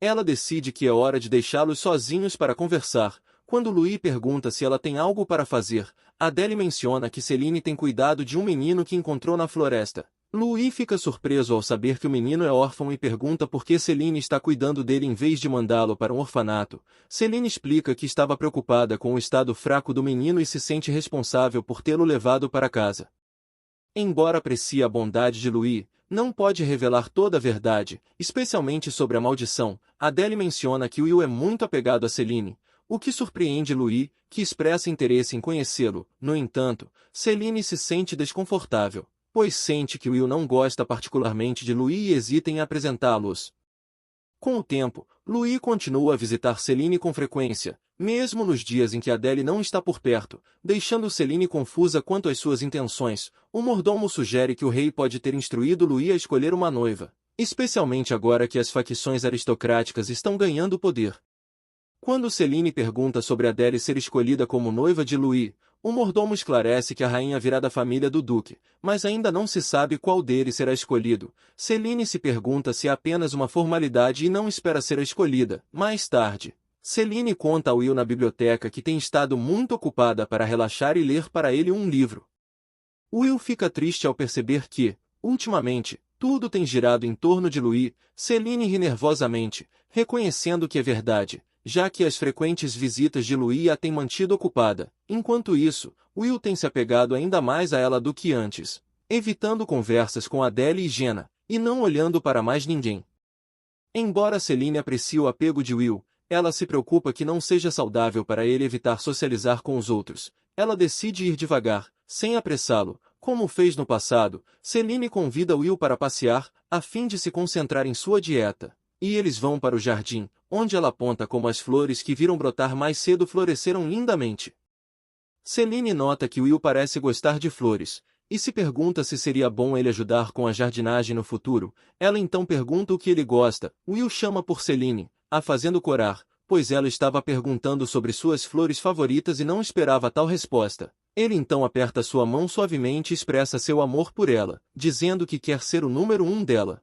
[SPEAKER 2] Ela decide que é hora de deixá-los sozinhos para conversar. Quando Louis pergunta se ela tem algo para fazer, Adèle menciona que Céline tem cuidado de um menino que encontrou na floresta. Louis fica surpreso ao saber que o menino é órfão e pergunta por que Céline está cuidando dele em vez de mandá-lo para um orfanato. Céline explica que estava preocupada com o estado fraco do menino e se sente responsável por tê-lo levado para casa. Embora aprecie a bondade de Louis, não pode revelar toda a verdade, especialmente sobre a maldição. Adèle menciona que Will é muito apegado a Céline, o que surpreende Louis, que expressa interesse em conhecê-lo. No entanto, Céline se sente desconfortável, pois sente que Will não gosta particularmente de Louis e hesita em apresentá-los. Com o tempo, Louis continua a visitar Céline com frequência, mesmo nos dias em que Adèle não está por perto, deixando Céline confusa quanto às suas intenções. O mordomo sugere que o rei pode ter instruído Louis a escolher uma noiva. especialmente agora que as facções aristocráticas estão ganhando poder. Quando Céline pergunta sobre Adele ser escolhida como noiva de Louis, o mordomo esclarece que a rainha virá da família do duque, mas ainda não se sabe qual deles será escolhido. Céline se pergunta se é apenas uma formalidade e não espera ser a escolhida. Mais tarde, Céline conta a Will na biblioteca que tem estado muito ocupada para relaxar e ler para ele um livro. Will fica triste ao perceber que, ultimamente, tudo tem girado em torno de Louis. Céline ri nervosamente, reconhecendo que é verdade, já que as frequentes visitas de Louis a têm mantido ocupada. Enquanto isso, Will tem se apegado ainda mais a ela do que antes, evitando conversas com Adele e Jenna, e não olhando para mais ninguém. Embora Céline aprecie o apego de Will, ela se preocupa que não seja saudável para ele evitar socializar com os outros. Ela decide ir devagar, sem apressá-lo, como fez no passado. Céline convida Will para passear, a fim de se concentrar em sua dieta. E eles vão para o jardim, onde ela aponta como as flores que viram brotar mais cedo floresceram lindamente. Céline nota que Will parece gostar de flores, e se pergunta se seria bom ele ajudar com a jardinagem no futuro. Ela então pergunta o que ele gosta. Will chama por Céline, a fazendo corar, pois ela estava perguntando sobre suas flores favoritas e não esperava tal resposta. Ele então aperta sua mão suavemente e expressa seu amor por ela, dizendo que quer ser o número 1 dela.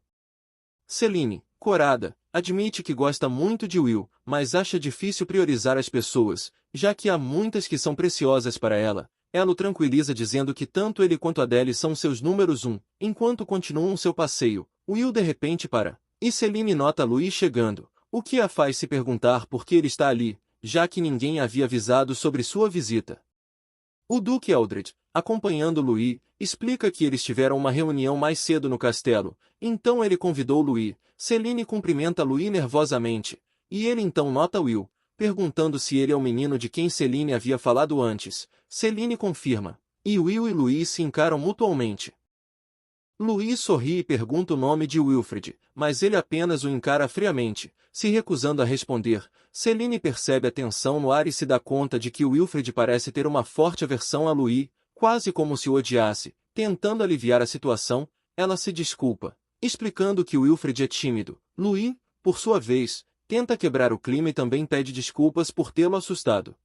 [SPEAKER 2] Céline, corada, admite que gosta muito de Will, mas acha difícil priorizar as pessoas, já que há muitas que são preciosas para ela. Ela o tranquiliza dizendo que tanto ele quanto Adele são seus números 1. Enquanto continuam seu passeio, Will de repente para, e Céline nota Louis chegando, o que a faz se perguntar por que ele está ali, já que ninguém havia avisado sobre sua visita. O Duque Eldred, acompanhando Louis, explica que eles tiveram uma reunião mais cedo no castelo, então ele convidou Louis. Céline cumprimenta Louis nervosamente, e ele então nota Will, perguntando se ele é o menino de quem Céline havia falado antes. Céline confirma, e Will e Louis se encaram mutualmente. Louis sorri e pergunta o nome de Wilfred, mas ele apenas o encara friamente, se recusando a responder. Céline percebe a tensão no ar e se dá conta de que Wilfred parece ter uma forte aversão a Louis, quase como se o odiasse. Tentando aliviar a situação, ela se desculpa, explicando que Wilfred é tímido. Louis, por sua vez, tenta quebrar o clima e também pede desculpas por tê-lo assustado.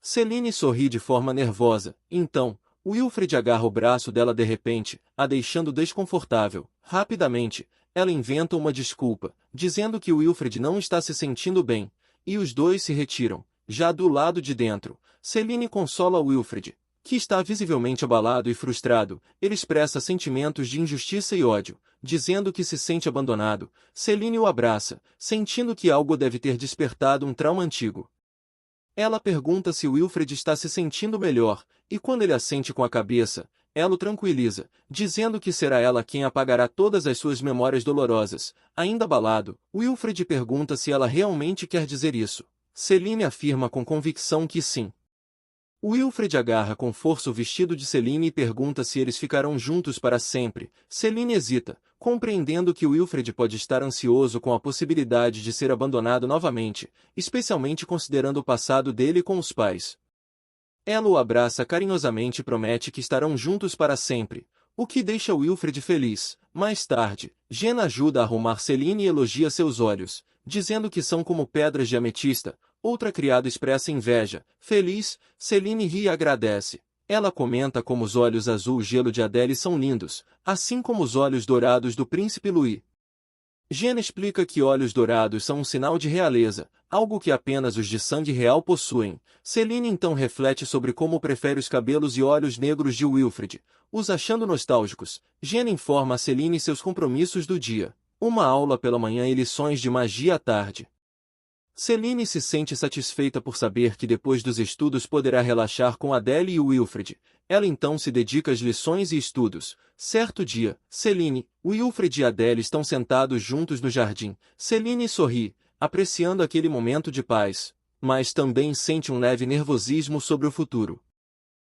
[SPEAKER 2] Céline sorri de forma nervosa, então, Wilfred agarra o braço dela de repente, a deixando desconfortável. Rapidamente, ela inventa uma desculpa, dizendo que Wilfred não está se sentindo bem, e os dois se retiram. Já do lado de dentro, Céline consola Wilfred, que está visivelmente abalado e frustrado. Ele expressa sentimentos de injustiça e ódio, dizendo que se sente abandonado. Céline o abraça, sentindo que algo deve ter despertado um trauma antigo. Ela pergunta se Wilfred está se sentindo melhor, e quando ele assente com a cabeça, ela o tranquiliza, dizendo que será ela quem apagará todas as suas memórias dolorosas. Ainda abalado, Wilfred pergunta se ela realmente quer dizer isso. Céline afirma com convicção que sim. Wilfred agarra com força o vestido de Céline e pergunta se eles ficarão juntos para sempre. Céline hesita, compreendendo que Wilfred pode estar ansioso com a possibilidade de ser abandonado novamente, especialmente considerando o passado dele com os pais. Ela o abraça carinhosamente e promete que estarão juntos para sempre, o que deixa Wilfred feliz. Mais tarde, Jenna ajuda a arrumar Céline e elogia seus olhos, dizendo que são como pedras de ametista. Outra criada expressa inveja. Feliz, Céline ri e agradece. Ela comenta como os olhos azul gelo de Adele são lindos, assim como os olhos dourados do príncipe Louis. Jenna explica que olhos dourados são um sinal de realeza, algo que apenas os de sangue real possuem. Céline então reflete sobre como prefere os cabelos e olhos negros de Wilfred, os achando nostálgicos. Jenna informa a Céline seus compromissos do dia, uma aula pela manhã e lições de magia à tarde. Céline se sente satisfeita por saber que depois dos estudos poderá relaxar com Adele e Wilfred. Ela então se dedica às lições e estudos. Certo dia, Céline, Wilfred e Adele estão sentados juntos no jardim. Céline sorri, apreciando aquele momento de paz, mas também sente um leve nervosismo sobre o futuro.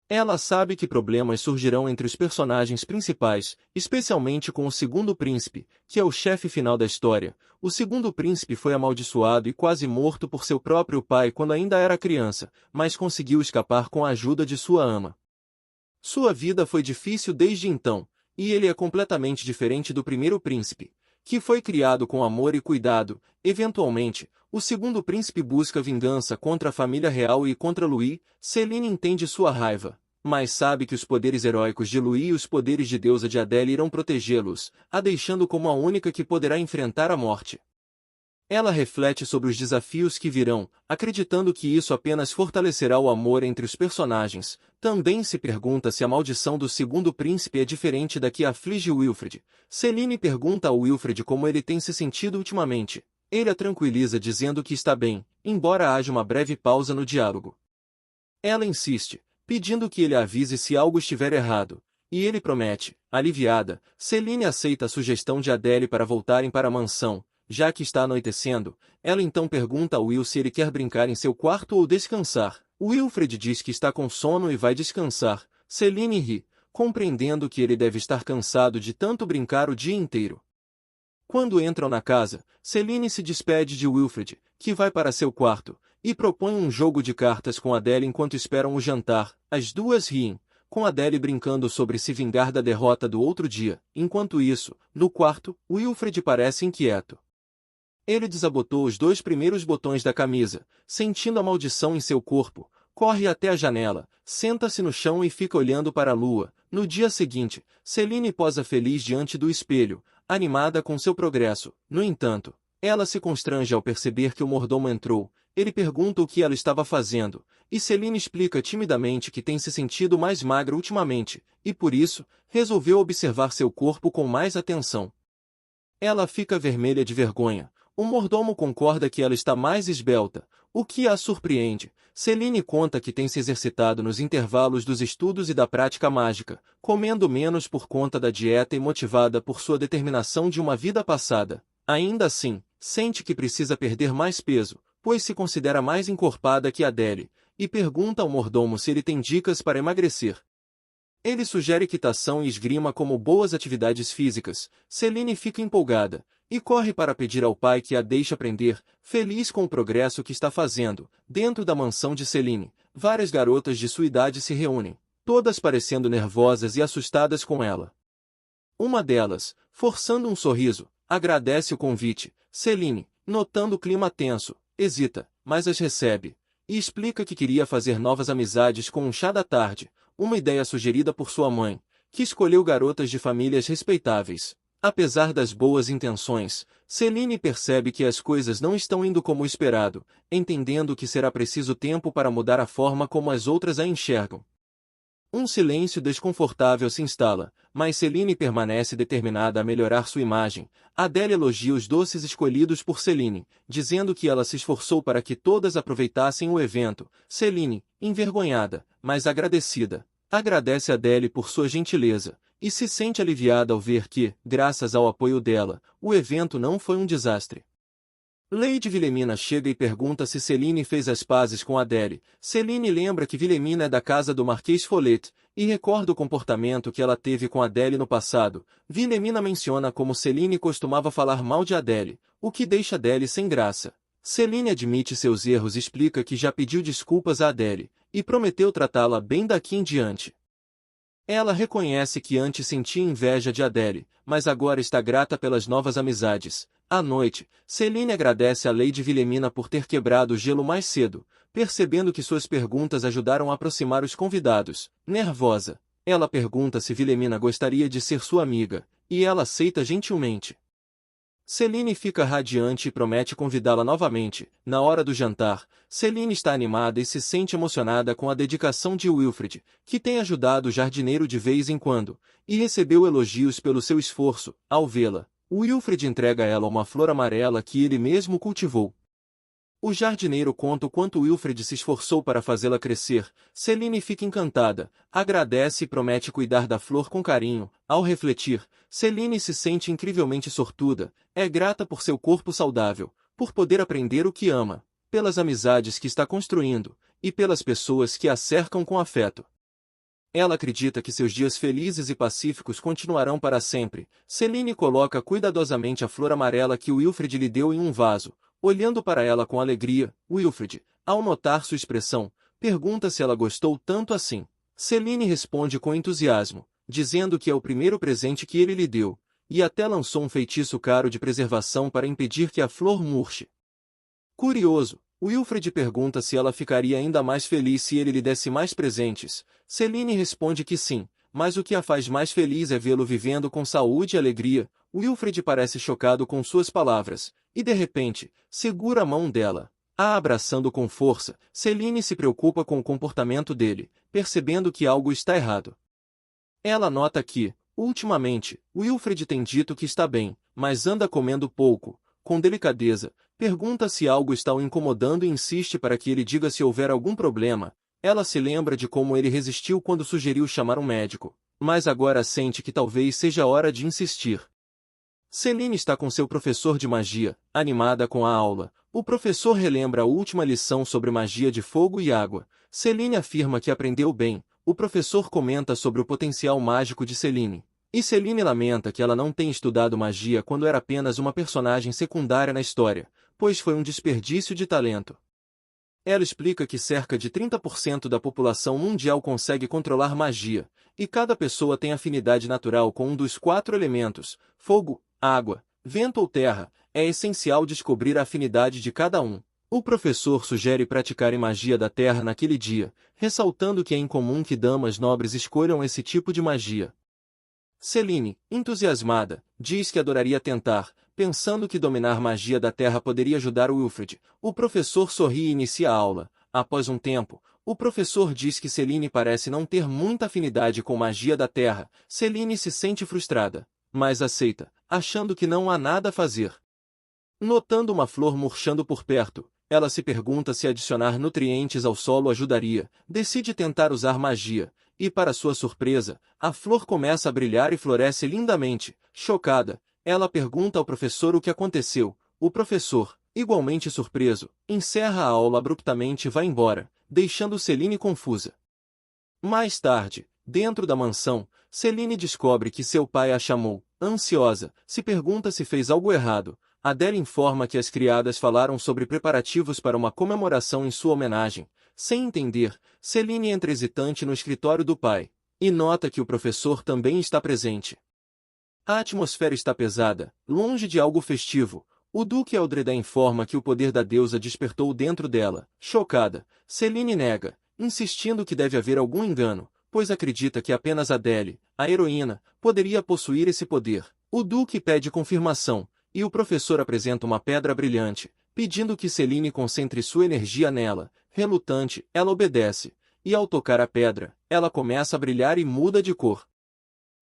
[SPEAKER 2] Ela sabe que problemas surgirão entre os personagens principais, especialmente com o segundo príncipe, que é o chefe final da história. O segundo príncipe foi amaldiçoado e quase morto por seu próprio pai quando ainda era criança, mas conseguiu escapar com a ajuda de sua ama. Sua vida foi difícil desde então, e ele é completamente diferente do primeiro príncipe, que foi criado com amor e cuidado. Eventualmente, o segundo príncipe busca vingança contra a família real e contra Louis. Celine entende sua raiva, mas sabe que os poderes heróicos de Louis e os poderes de deusa de Adele irão protegê-los, a deixando como a única que poderá enfrentar a morte. Ela reflete sobre os desafios que virão, acreditando que isso apenas fortalecerá o amor entre os personagens. Também se pergunta se a maldição do segundo príncipe é diferente da que aflige Wilfred. Celine pergunta ao Wilfred como ele tem se sentido ultimamente. Ele a tranquiliza dizendo que está bem, embora haja uma breve pausa no diálogo. Ela insiste, pedindo que ele avise se algo estiver errado, e ele promete. Aliviada, Celine aceita a sugestão de Adele para voltarem para a mansão. Já que está anoitecendo, ela então pergunta a Will se ele quer brincar em seu quarto ou descansar. Wilfred diz que está com sono e vai descansar. Celine ri, compreendendo que ele deve estar cansado de tanto brincar o dia inteiro. Quando entram na casa, Celine se despede de Wilfred, que vai para seu quarto, e propõe um jogo de cartas com Adele enquanto esperam o jantar. As duas riem, com Adele brincando sobre se vingar da derrota do outro dia. Enquanto isso, no quarto, Wilfred parece inquieto. Ele desabotou os 2 primeiros botões da camisa, sentindo a maldição em seu corpo, corre até a janela, senta-se no chão e fica olhando para a lua. No dia seguinte, Celine posa feliz diante do espelho, animada com seu progresso. No entanto, ela se constrange ao perceber que o mordomo entrou. Ele pergunta o que ela estava fazendo, e Celine explica timidamente que tem se sentido mais magra ultimamente, e por isso, resolveu observar seu corpo com mais atenção. Ela fica vermelha de vergonha. O mordomo concorda que ela está mais esbelta, o que a surpreende. Celine conta que tem se exercitado nos intervalos dos estudos e da prática mágica, comendo menos por conta da dieta e motivada por sua determinação de uma vida passada. Ainda assim, sente que precisa perder mais peso, pois se considera mais encorpada que Adele, e pergunta ao mordomo se ele tem dicas para emagrecer. Ele sugere equitação e esgrima como boas atividades físicas. Celine fica empolgada e corre para pedir ao pai que a deixe aprender, feliz com o progresso que está fazendo. Dentro da mansão de Celine, várias garotas de sua idade se reúnem, todas parecendo nervosas e assustadas com ela. Uma delas, forçando um sorriso, agradece o convite. Celine, notando o clima tenso, hesita, mas as recebe, e explica que queria fazer novas amizades com um chá da tarde, uma ideia sugerida por sua mãe, que escolheu garotas de famílias respeitáveis. Apesar das boas intenções, Celine percebe que as coisas não estão indo como esperado, entendendo que será preciso tempo para mudar a forma como as outras a enxergam. Um silêncio desconfortável se instala, mas Celine permanece determinada a melhorar sua imagem. Adele elogia os doces escolhidos por Celine, dizendo que ela se esforçou para que todas aproveitassem o evento. Celine, envergonhada, mas agradecida, agradece Adele por sua gentileza, e se sente aliviada ao ver que, graças ao apoio dela, o evento não foi um desastre. Lady Wilhelmina chega e pergunta se Celine fez as pazes com Adele. Celine lembra que Wilhelmina é da casa do Marquês Follet, e recorda o comportamento que ela teve com Adele no passado. Wilhelmina menciona como Celine costumava falar mal de Adele, o que deixa Adele sem graça. Celine admite seus erros e explica que já pediu desculpas a Adele, e prometeu tratá-la bem daqui em diante. Ela reconhece que antes sentia inveja de Adele, mas agora está grata pelas novas amizades. À noite, Celine agradece a Lady Wilhelmina por ter quebrado o gelo mais cedo, percebendo que suas perguntas ajudaram a aproximar os convidados. Nervosa, ela pergunta se Wilhelmina gostaria de ser sua amiga, e ela aceita gentilmente. Celine fica radiante e promete convidá-la novamente. Na hora do jantar, Celine está animada e se sente emocionada com a dedicação de Wilfred, que tem ajudado o jardineiro de vez em quando, e recebeu elogios pelo seu esforço. Ao vê-la, Wilfred entrega a ela uma flor amarela que ele mesmo cultivou. O jardineiro conta o quanto Wilfred se esforçou para fazê-la crescer. Celine fica encantada, agradece e promete cuidar da flor com carinho. Ao refletir, Celine se sente incrivelmente sortuda, é grata por seu corpo saudável, por poder aprender o que ama, pelas amizades que está construindo, e pelas pessoas que a cercam com afeto. Ela acredita que seus dias felizes e pacíficos continuarão para sempre. Celine coloca cuidadosamente a flor amarela que Wilfred lhe deu em um vaso, olhando para ela com alegria. Wilfred, ao notar sua expressão, pergunta se ela gostou tanto assim. Celine responde com entusiasmo, dizendo que é o primeiro presente que ele lhe deu, e até lançou um feitiço caro de preservação para impedir que a flor murche. Curioso, Wilfred pergunta se ela ficaria ainda mais feliz se ele lhe desse mais presentes. Celine responde que sim, mas o que a faz mais feliz é vê-lo vivendo com saúde e alegria. Wilfred parece chocado com suas palavras, e de repente, segura a mão dela. A abraçando com força, Celine se preocupa com o comportamento dele, percebendo que algo está errado. Ela nota que, ultimamente, Wilfred tem dito que está bem, mas anda comendo pouco. Com delicadeza, pergunta se algo está o incomodando e insiste para que ele diga se houver algum problema. Ela se lembra de como ele resistiu quando sugeriu chamar um médico, mas agora sente que talvez seja hora de insistir. Celine está com seu professor de magia, animada com a aula. O professor relembra a última lição sobre magia de fogo e água. Celine afirma que aprendeu bem. O professor comenta sobre o potencial mágico de Celine. E Celine lamenta que ela não tenha estudado magia quando era apenas uma personagem secundária na história, pois foi um desperdício de talento. Ela explica que cerca de 30% da população mundial consegue controlar magia, e cada pessoa tem afinidade natural com um dos 4 elementos, fogo, água, vento ou terra. É essencial descobrir a afinidade de cada um. O professor sugere praticarem magia da terra naquele dia, ressaltando que é incomum que damas nobres escolham esse tipo de magia. Celine, entusiasmada, diz que adoraria tentar, pensando que dominar magia da terra poderia ajudar Wilfred. O professor sorri e inicia a aula. Após um tempo, o professor diz que Celine parece não ter muita afinidade com magia da terra. Celine se sente frustrada, mas aceita, achando que não há nada a fazer. Notando uma flor murchando por perto, ela se pergunta se adicionar nutrientes ao solo ajudaria. Decide tentar usar magia, e para sua surpresa, a flor começa a brilhar e floresce lindamente. Chocada, ela pergunta ao professor o que aconteceu. O professor, igualmente surpreso, encerra a aula abruptamente e vai embora, deixando Celine confusa. Mais tarde, dentro da mansão, Celine descobre que seu pai a chamou. Ansiosa, se pergunta se fez algo errado. Adele informa que as criadas falaram sobre preparativos para uma comemoração em sua homenagem. Sem entender, Celine entra hesitante no escritório do pai, e nota que o professor também está presente. A atmosfera está pesada, longe de algo festivo. O Duque Eldred informa que o poder da deusa despertou dentro dela. Chocada, Celine nega, insistindo que deve haver algum engano, pois acredita que apenas Adele, a heroína, poderia possuir esse poder. O Duque pede confirmação, e o professor apresenta uma pedra brilhante, pedindo que Celine concentre sua energia nela. Relutante, ela obedece, e ao tocar a pedra, ela começa a brilhar e muda de cor.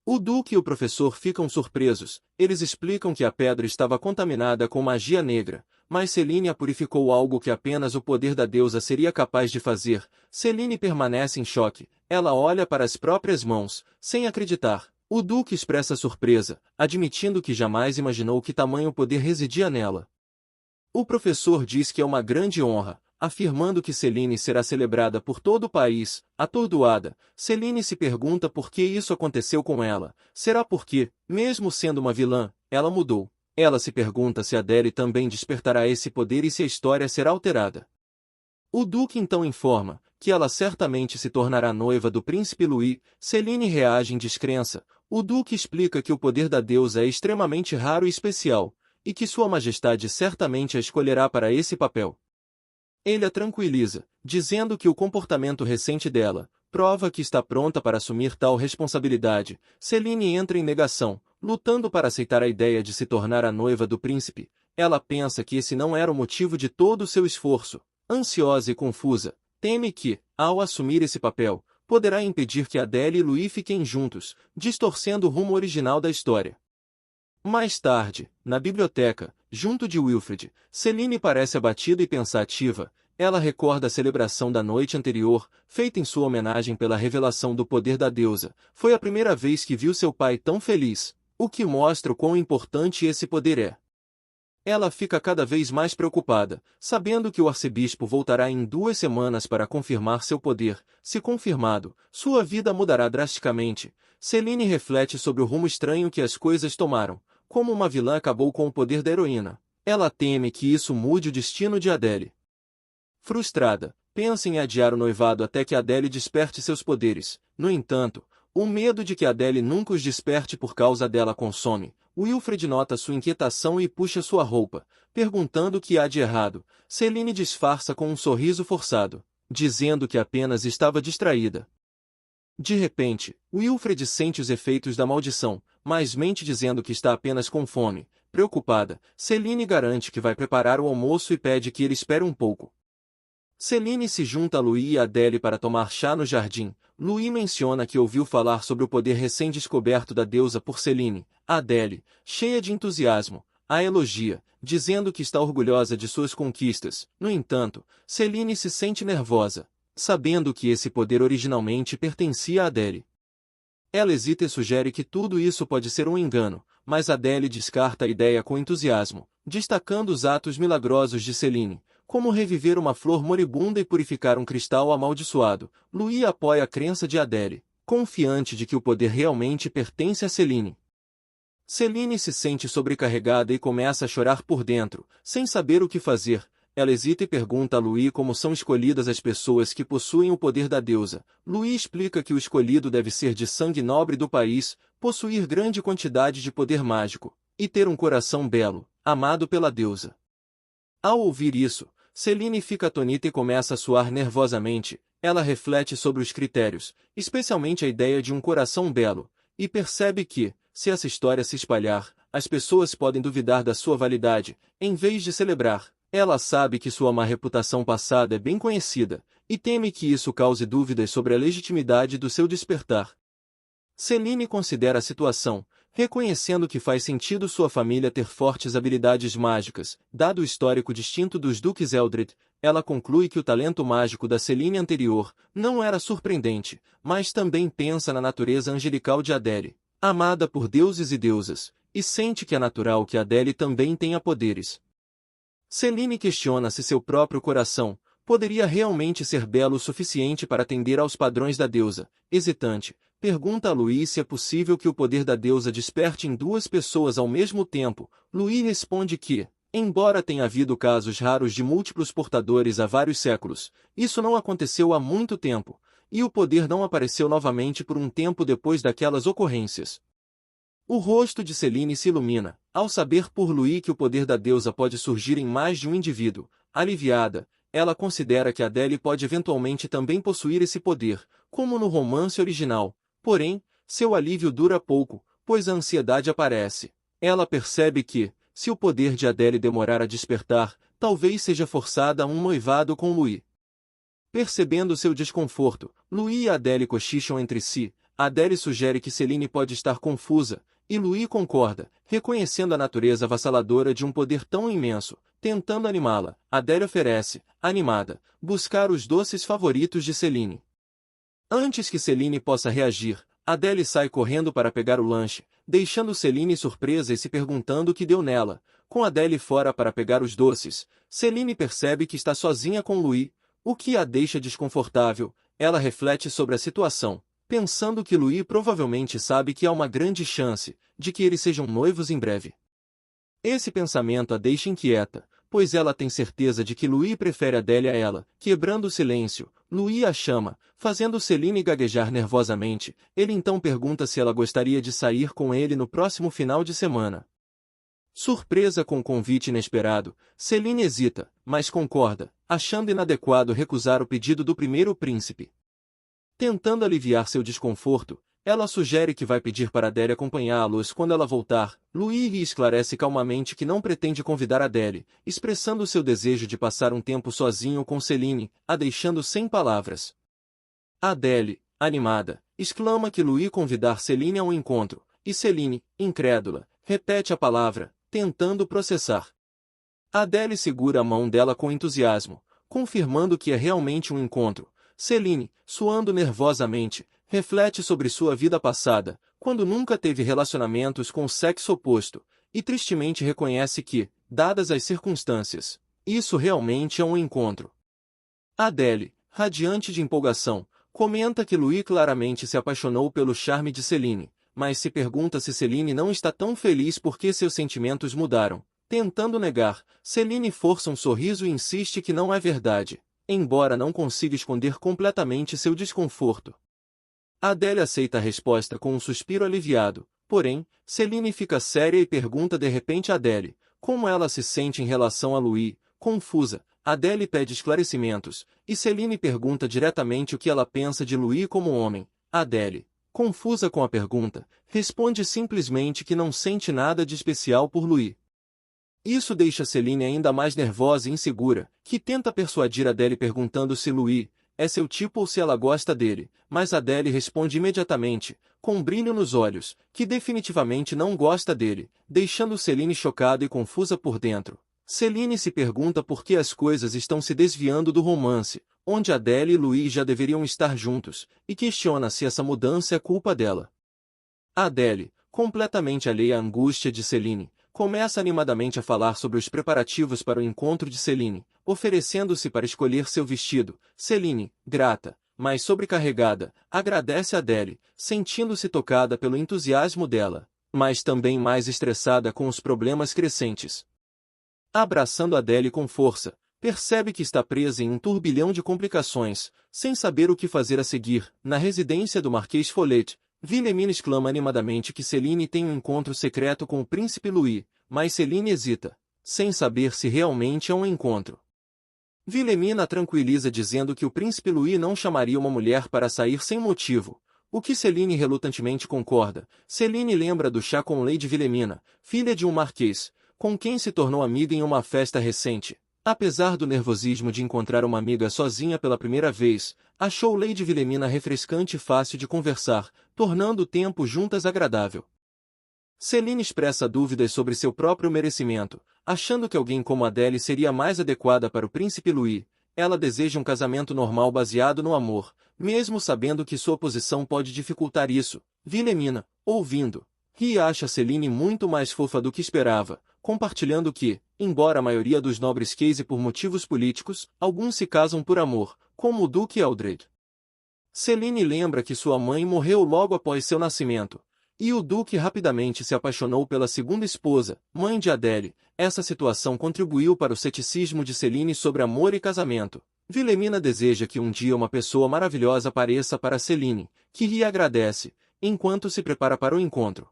[SPEAKER 2] O Duque e o professor ficam surpresos. Eles explicam que a pedra estava contaminada com magia negra, mas Celine a purificou, algo que apenas o poder da deusa seria capaz de fazer. Celine permanece em choque. Ela olha para as próprias mãos, sem acreditar. O Duque expressa surpresa, admitindo que jamais imaginou que tamanho poder residia nela. O professor diz que é uma grande honra, afirmando que Celine será celebrada por todo o país. Atordoada, Celine se pergunta por que isso aconteceu com ela. Será porque, mesmo sendo uma vilã, ela mudou? Ela se pergunta se Adele também despertará esse poder e se a história será alterada. O Duque então informa que ela certamente se tornará noiva do príncipe Louis. Celine reage em descrença. O Duque explica que o poder da deusa é extremamente raro e especial, e que Sua Majestade certamente a escolherá para esse papel. Ele a tranquiliza, dizendo que o comportamento recente dela prova que está pronta para assumir tal responsabilidade. Celine entra em negação, lutando para aceitar a ideia de se tornar a noiva do príncipe. Ela pensa que esse não era o motivo de todo o seu esforço. Ansiosa e confusa, teme que, ao assumir esse papel, poderá impedir que Adele e Louis fiquem juntos, distorcendo o rumo original da história. Mais tarde, na biblioteca, junto de Wilfred, Celine parece abatida e pensativa. Ela recorda a celebração da noite anterior, feita em sua homenagem pela revelação do poder da deusa. Foi a primeira vez que viu seu pai tão feliz, o que mostra o quão importante esse poder é. Ela fica cada vez mais preocupada, sabendo que o arcebispo voltará em 2 semanas para confirmar seu poder. Se confirmado, sua vida mudará drasticamente. Celine reflete sobre o rumo estranho que as coisas tomaram. Como uma vilã acabou com o poder da heroína. Ela teme que isso mude o destino de Adele. Frustrada, pensa em adiar o noivado até que Adele desperte seus poderes. No entanto, O medo de que Adele nunca os desperte por causa dela consome. Wilfred nota sua inquietação e puxa sua roupa, perguntando o que há de errado. Celine disfarça com um sorriso forçado, dizendo que apenas estava distraída. De repente, Wilfred sente os efeitos da maldição, mas mente dizendo que está apenas com fome. Preocupada, Celine garante que vai preparar o almoço e pede que ele espere um pouco. Celine se junta a Louis e Adele para tomar chá no jardim. Louis menciona que ouviu falar sobre o poder recém-descoberto da deusa por Celine. Adele, cheia de entusiasmo, a elogia, dizendo que está orgulhosa de suas conquistas. No entanto, Celine se sente nervosa, sabendo que esse poder originalmente pertencia a Adele. Ela hesita e sugere que tudo isso pode ser um engano, mas Adele descarta a ideia com entusiasmo, destacando os atos milagrosos de Celine, como reviver uma flor moribunda e purificar um cristal amaldiçoado. Louis apoia a crença de Adele, confiante de que o poder realmente pertence a Celine. Celine se sente sobrecarregada e começa a chorar por dentro, sem saber o que fazer. Ela hesita e pergunta a Louis como são escolhidas as pessoas que possuem o poder da deusa. Louis explica que o escolhido deve ser de sangue nobre do país, possuir grande quantidade de poder mágico, e ter um coração belo, amado pela deusa. Ao ouvir isso, Celine fica atonita e começa a suar nervosamente. Ela reflete sobre os critérios, especialmente a ideia de um coração belo, e percebe que, se essa história se espalhar, as pessoas podem duvidar da sua validade, em vez de celebrar. Ela sabe que sua má reputação passada é bem conhecida, e teme que isso cause dúvidas sobre a legitimidade do seu despertar. Celine considera a situação, reconhecendo que faz sentido sua família ter fortes habilidades mágicas. Dado o histórico distinto dos duques Eldred, ela conclui que o talento mágico da Celine anterior não era surpreendente, mas também pensa na natureza angelical de Adele, amada por deuses e deusas, e sente que é natural que Adele também tenha poderes. Celine questiona se seu próprio coração poderia realmente ser belo o suficiente para atender aos padrões da deusa. Hesitante, pergunta a Louis se é possível que o poder da deusa desperte em duas pessoas ao mesmo tempo. Louis responde que, embora tenha havido casos raros de múltiplos portadores há vários séculos, isso não aconteceu há muito tempo, e o poder não apareceu novamente por um tempo depois daquelas ocorrências. O rosto de Celine se ilumina, ao saber por Louis que o poder da deusa pode surgir em mais de um indivíduo. Aliviada, ela considera que Adele pode eventualmente também possuir esse poder, como no romance original. Porém, seu alívio dura pouco, pois a ansiedade aparece. Ela percebe que, se o poder de Adele demorar a despertar, talvez seja forçada a um noivado com Louis. Percebendo seu desconforto, Louis e Adele cochicham entre si. Adele sugere que Celine pode estar confusa, e Louis concorda, reconhecendo a natureza avassaladora de um poder tão imenso. Tentando animá-la, Adele oferece, animada, buscar os doces favoritos de Celine. Antes que Celine possa reagir, Adele sai correndo para pegar o lanche, deixando Celine surpresa e se perguntando o que deu nela. Com Adele fora para pegar os doces, Celine percebe que está sozinha com Louis, o que a deixa desconfortável. Ela reflete sobre a situação, pensando que Louis provavelmente sabe que há uma grande chance de que eles sejam noivos em breve. Esse pensamento a deixa inquieta, pois ela tem certeza de que Louis prefere Adele a ela. Quebrando o silêncio, Louis a chama, fazendo Celine gaguejar nervosamente. Ele então pergunta se ela gostaria de sair com ele no próximo final de semana. Surpresa com o convite inesperado, Celine hesita, mas concorda, achando inadequado recusar o pedido do primeiro príncipe. Tentando aliviar seu desconforto, ela sugere que vai pedir para Adele acompanhá-los quando ela voltar. Louis lhe esclarece calmamente que não pretende convidar Adele, expressando seu desejo de passar um tempo sozinho com Celine, a deixando sem palavras. Adele, animada, exclama que Louis convidar Celine a um encontro, e Celine, incrédula, repete a palavra, tentando processar. Adele segura a mão dela com entusiasmo, confirmando que é realmente um encontro. Celine, suando nervosamente, reflete sobre sua vida passada, quando nunca teve relacionamentos com o sexo oposto, e tristemente reconhece que, dadas as circunstâncias, isso realmente é um encontro. Adele, radiante de empolgação, comenta que Louis claramente se apaixonou pelo charme de Celine, mas se pergunta se Celine não está tão feliz porque seus sentimentos mudaram. Tentando negar, Celine força um sorriso e insiste que não é verdade, embora não consiga esconder completamente seu desconforto. Adele aceita a resposta com um suspiro aliviado, porém, Celine fica séria e pergunta de repente a Adele como ela se sente em relação a Louis. Confusa, Adele pede esclarecimentos, e Celine pergunta diretamente o que ela pensa de Louis como homem. Adele, confusa com a pergunta, responde simplesmente que não sente nada de especial por Louis. Isso deixa Celine ainda mais nervosa e insegura, que tenta persuadir Adele perguntando se Louis é seu tipo ou se ela gosta dele, mas Adele responde imediatamente, com um brilho nos olhos, que definitivamente não gosta dele, deixando Celine chocada e confusa por dentro. Celine se pergunta por que as coisas estão se desviando do romance, onde Adele e Louis já deveriam estar juntos, e questiona se essa mudança é culpa dela. Adele, completamente alheia à angústia de Celine, começa animadamente a falar sobre os preparativos para o encontro de Celine, oferecendo-se para escolher seu vestido. Celine, grata, mas sobrecarregada, agradece a Adele, sentindo-se tocada pelo entusiasmo dela, mas também mais estressada com os problemas crescentes. Abraçando Adele com força, percebe que está presa em um turbilhão de complicações, sem saber o que fazer a seguir. Na residência do Marquês Follet, Wilhelmina exclama animadamente que Celine tem um encontro secreto com o príncipe Louis, mas Celine hesita, sem saber se realmente é um encontro. Wilhelmina a tranquiliza dizendo que o príncipe Louis não chamaria uma mulher para sair sem motivo, o que Celine relutantemente concorda. Celine lembra do chá com Lady Wilhelmina, filha de um marquês, com quem se tornou amiga em uma festa recente. Apesar do nervosismo de encontrar uma amiga sozinha pela primeira vez, achou Lady Wilhelmina refrescante e fácil de conversar, tornando o tempo juntas agradável. Celine expressa dúvidas sobre seu próprio merecimento, achando que alguém como Adele seria mais adequada para o príncipe Louis. Ela deseja um casamento normal baseado no amor, mesmo sabendo que sua posição pode dificultar isso. Wilhelmina, ouvindo, ri e acha Celine muito mais fofa do que esperava, compartilhando que, embora a maioria dos nobres case por motivos políticos, alguns se casam por amor, como o Duque Eldred. Celine lembra que sua mãe morreu logo após seu nascimento, e o Duque rapidamente se apaixonou pela segunda esposa, mãe de Adele. Essa situação contribuiu para o ceticismo de Celine sobre amor e casamento. Wilhelmina deseja que um dia uma pessoa maravilhosa apareça para Celine, que ri e agradece, enquanto se prepara para o encontro.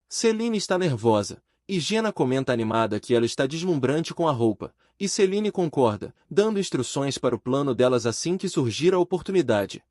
[SPEAKER 2] Celine está nervosa, e Jenna comenta animada que ela está deslumbrante com a roupa, e Celine concorda, dando instruções para o plano delas assim que surgir a oportunidade.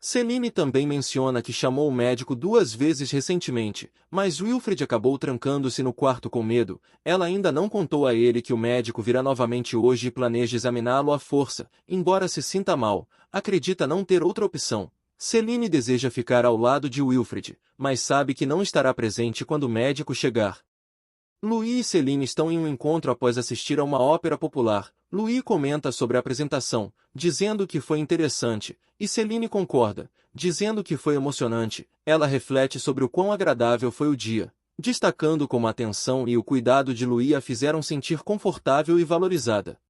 [SPEAKER 2] Celine também menciona que chamou o médico 2 vezes recentemente, mas Wilfred acabou trancando-se no quarto com medo. Ela ainda não contou a ele que o médico virá novamente hoje e planeja examiná-lo à força, embora se sinta mal, acredita não ter outra opção. Celine deseja ficar ao lado de Wilfred, mas sabe que não estará presente quando o médico chegar. Louis e Celine estão em um encontro após assistir a uma ópera popular. Louis comenta sobre a apresentação, dizendo que foi interessante, e Celine concorda, dizendo que foi emocionante. Ela reflete sobre o quão agradável foi o dia, destacando como a atenção e o cuidado de Louis a fizeram sentir confortável e valorizada.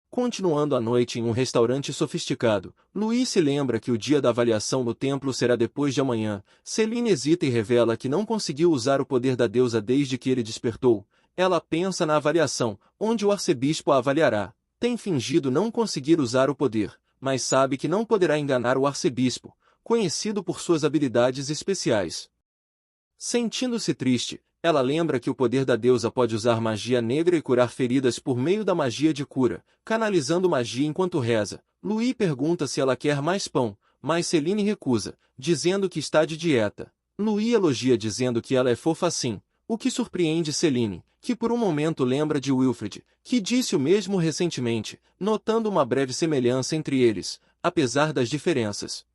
[SPEAKER 2] Continuando a noite em um restaurante sofisticado, Louis se lembra que o dia da avaliação no templo será depois de amanhã. Celine hesita e revela que não conseguiu usar o poder da deusa desde que ele despertou. Ela pensa na avaliação, onde o arcebispo a avaliará. Tem fingido não conseguir usar o poder, mas sabe que não poderá enganar o arcebispo, conhecido por suas habilidades especiais. Sentindo-se triste, ela lembra que o poder da deusa pode usar magia negra e curar feridas por meio da magia de cura, canalizando magia enquanto reza. Louis pergunta se ela quer mais pão, mas Celine recusa, dizendo que está de dieta. Louis elogia dizendo que ela é fofa assim, o que surpreende Celine, que por um momento lembra de Wilfred, que disse o mesmo recentemente, notando uma breve semelhança entre eles, apesar das diferenças.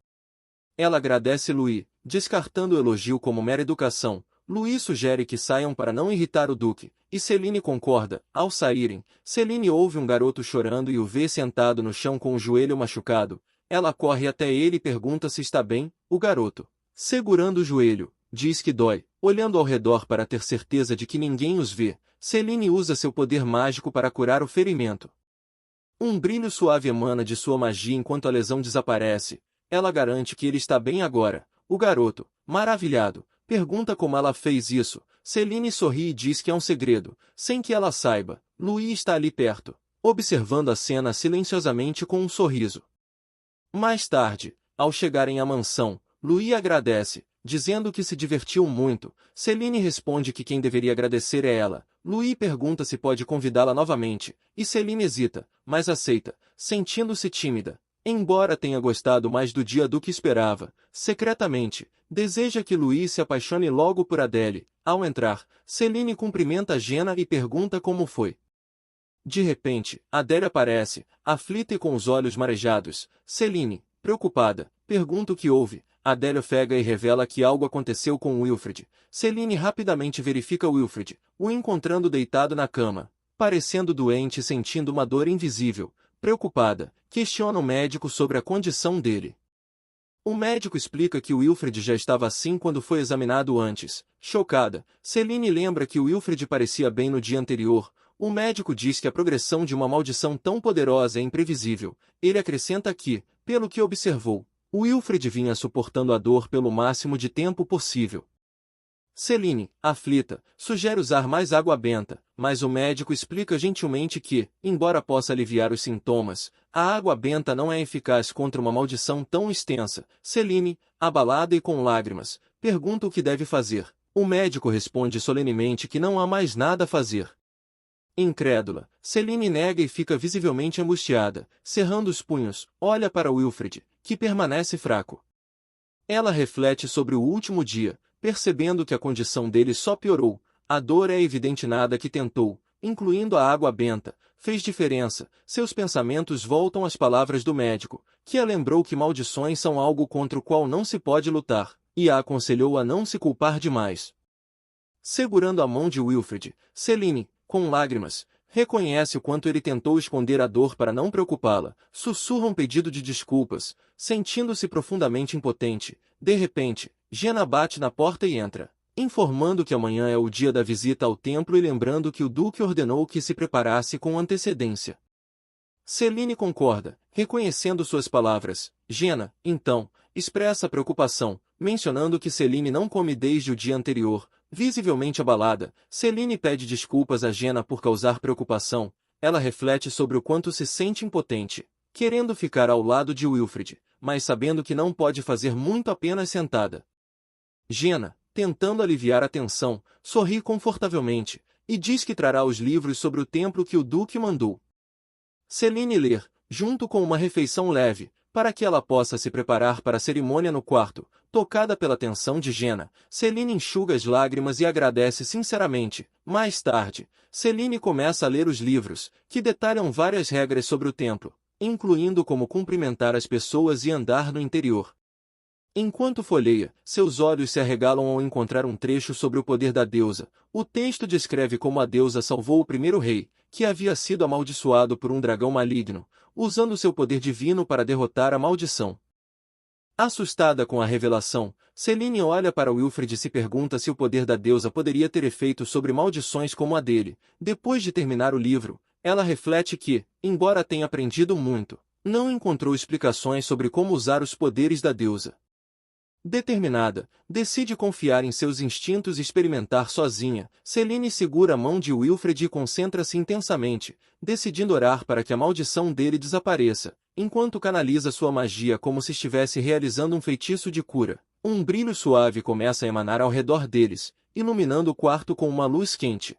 [SPEAKER 2] Ela agradece Louis, descartando o elogio como mera educação. Louis sugere que saiam para não irritar o Duque, e Celine concorda. Ao saírem, Celine ouve um garoto chorando e o vê sentado no chão com o joelho machucado. Ela corre até ele e pergunta se está bem. O garoto, segurando o joelho, diz que dói. Olhando ao redor para ter certeza de que ninguém os vê, Celine usa seu poder mágico para curar o ferimento. Um brilho suave emana de sua magia enquanto a lesão desaparece. Ela garante que ele está bem agora. O garoto, maravilhado, pergunta como ela fez isso. Celine sorri e diz que é um segredo, sem que ela saiba. Louis está ali perto, observando a cena silenciosamente com um sorriso. Mais tarde, Ao chegarem à mansão, Louis agradece, dizendo que se divertiu muito. Celine responde que quem deveria agradecer é ela. Louis pergunta se pode convidá-la novamente, e Celine hesita, mas aceita, sentindo-se tímida. Embora tenha gostado mais do dia do que esperava, secretamente, deseja que Louis se apaixone logo por Adele. Ao entrar, Celine cumprimenta Jenna e pergunta como foi. De repente, Adele aparece, aflita e com os olhos marejados. Celine, preocupada, pergunta o que houve. Adele ofega e revela que algo aconteceu com Wilfred. Celine rapidamente verifica Wilfred, o encontrando deitado na cama, parecendo doente e sentindo uma dor invisível. Preocupada, questiona o médico sobre a condição dele. O médico explica que Wilfred já estava assim quando foi examinado antes. Chocada, Celine lembra que Wilfred parecia bem no dia anterior. O médico diz que a progressão de uma maldição tão poderosa é imprevisível. Ele acrescenta que, pelo que observou, Wilfred vinha suportando a dor pelo máximo de tempo possível. Celine, aflita, sugere usar mais água benta, mas o médico explica gentilmente que, embora possa aliviar os sintomas, a água benta não é eficaz contra uma maldição tão extensa. Celine, abalada e com lágrimas, pergunta o que deve fazer. O médico responde solenemente que não há mais nada a fazer. Incrédula, Celine nega e fica visivelmente angustiada, cerrando os punhos, olha para Wilfred, que permanece fraco. Ela reflete sobre o último dia, percebendo que a condição dele só piorou. A dor é evidente, nada que tentou, incluindo a água benta, fez diferença. Seus pensamentos voltam às palavras do médico, que a lembrou que maldições são algo contra o qual não se pode lutar, e a aconselhou a não se culpar demais. Segurando a mão de Wilfred, Celine, com lágrimas, reconhece o quanto ele tentou esconder a dor para não preocupá-la, sussurra um pedido de desculpas, sentindo-se profundamente impotente. De repente, Jenna bate na porta e entra, informando que amanhã é o dia da visita ao templo e lembrando que o duque ordenou que se preparasse com antecedência. Celine concorda, reconhecendo suas palavras. Jenna, então, expressa preocupação, mencionando que Celine não come desde o dia anterior. Visivelmente abalada, Celine pede desculpas a Jenna por causar preocupação. Ela reflete sobre o quanto se sente impotente, querendo ficar ao lado de Wilfred, mas sabendo que não pode fazer muito apenas sentada. Jenna, tentando aliviar a tensão, sorri confortavelmente, e diz que trará os livros sobre o templo que o Duque mandou. Celine lê, junto com uma refeição leve, para que ela possa se preparar para a cerimônia no quarto. Tocada pela atenção de Jenna, Celine enxuga as lágrimas e agradece sinceramente. Mais tarde, Celine começa a ler os livros, que detalham várias regras sobre o templo, incluindo como cumprimentar as pessoas e andar no interior. Enquanto folheia, seus olhos se arregalam ao encontrar um trecho sobre o poder da deusa. O texto descreve como a deusa salvou o primeiro rei, que havia sido amaldiçoado por um dragão maligno, usando seu poder divino para derrotar a maldição. Assustada com a revelação, Celine olha para Wilfred e se pergunta se o poder da deusa poderia ter efeito sobre maldições como a dele. Depois de terminar o livro, ela reflete que, embora tenha aprendido muito, não encontrou explicações sobre como usar os poderes da deusa. Determinada, decide confiar em seus instintos e experimentar sozinha. Celine segura a mão de Wilfred e concentra-se intensamente, decidindo orar para que a maldição dele desapareça, enquanto canaliza sua magia como se estivesse realizando um feitiço de cura. Um brilho suave começa a emanar ao redor deles, iluminando o quarto com uma luz quente.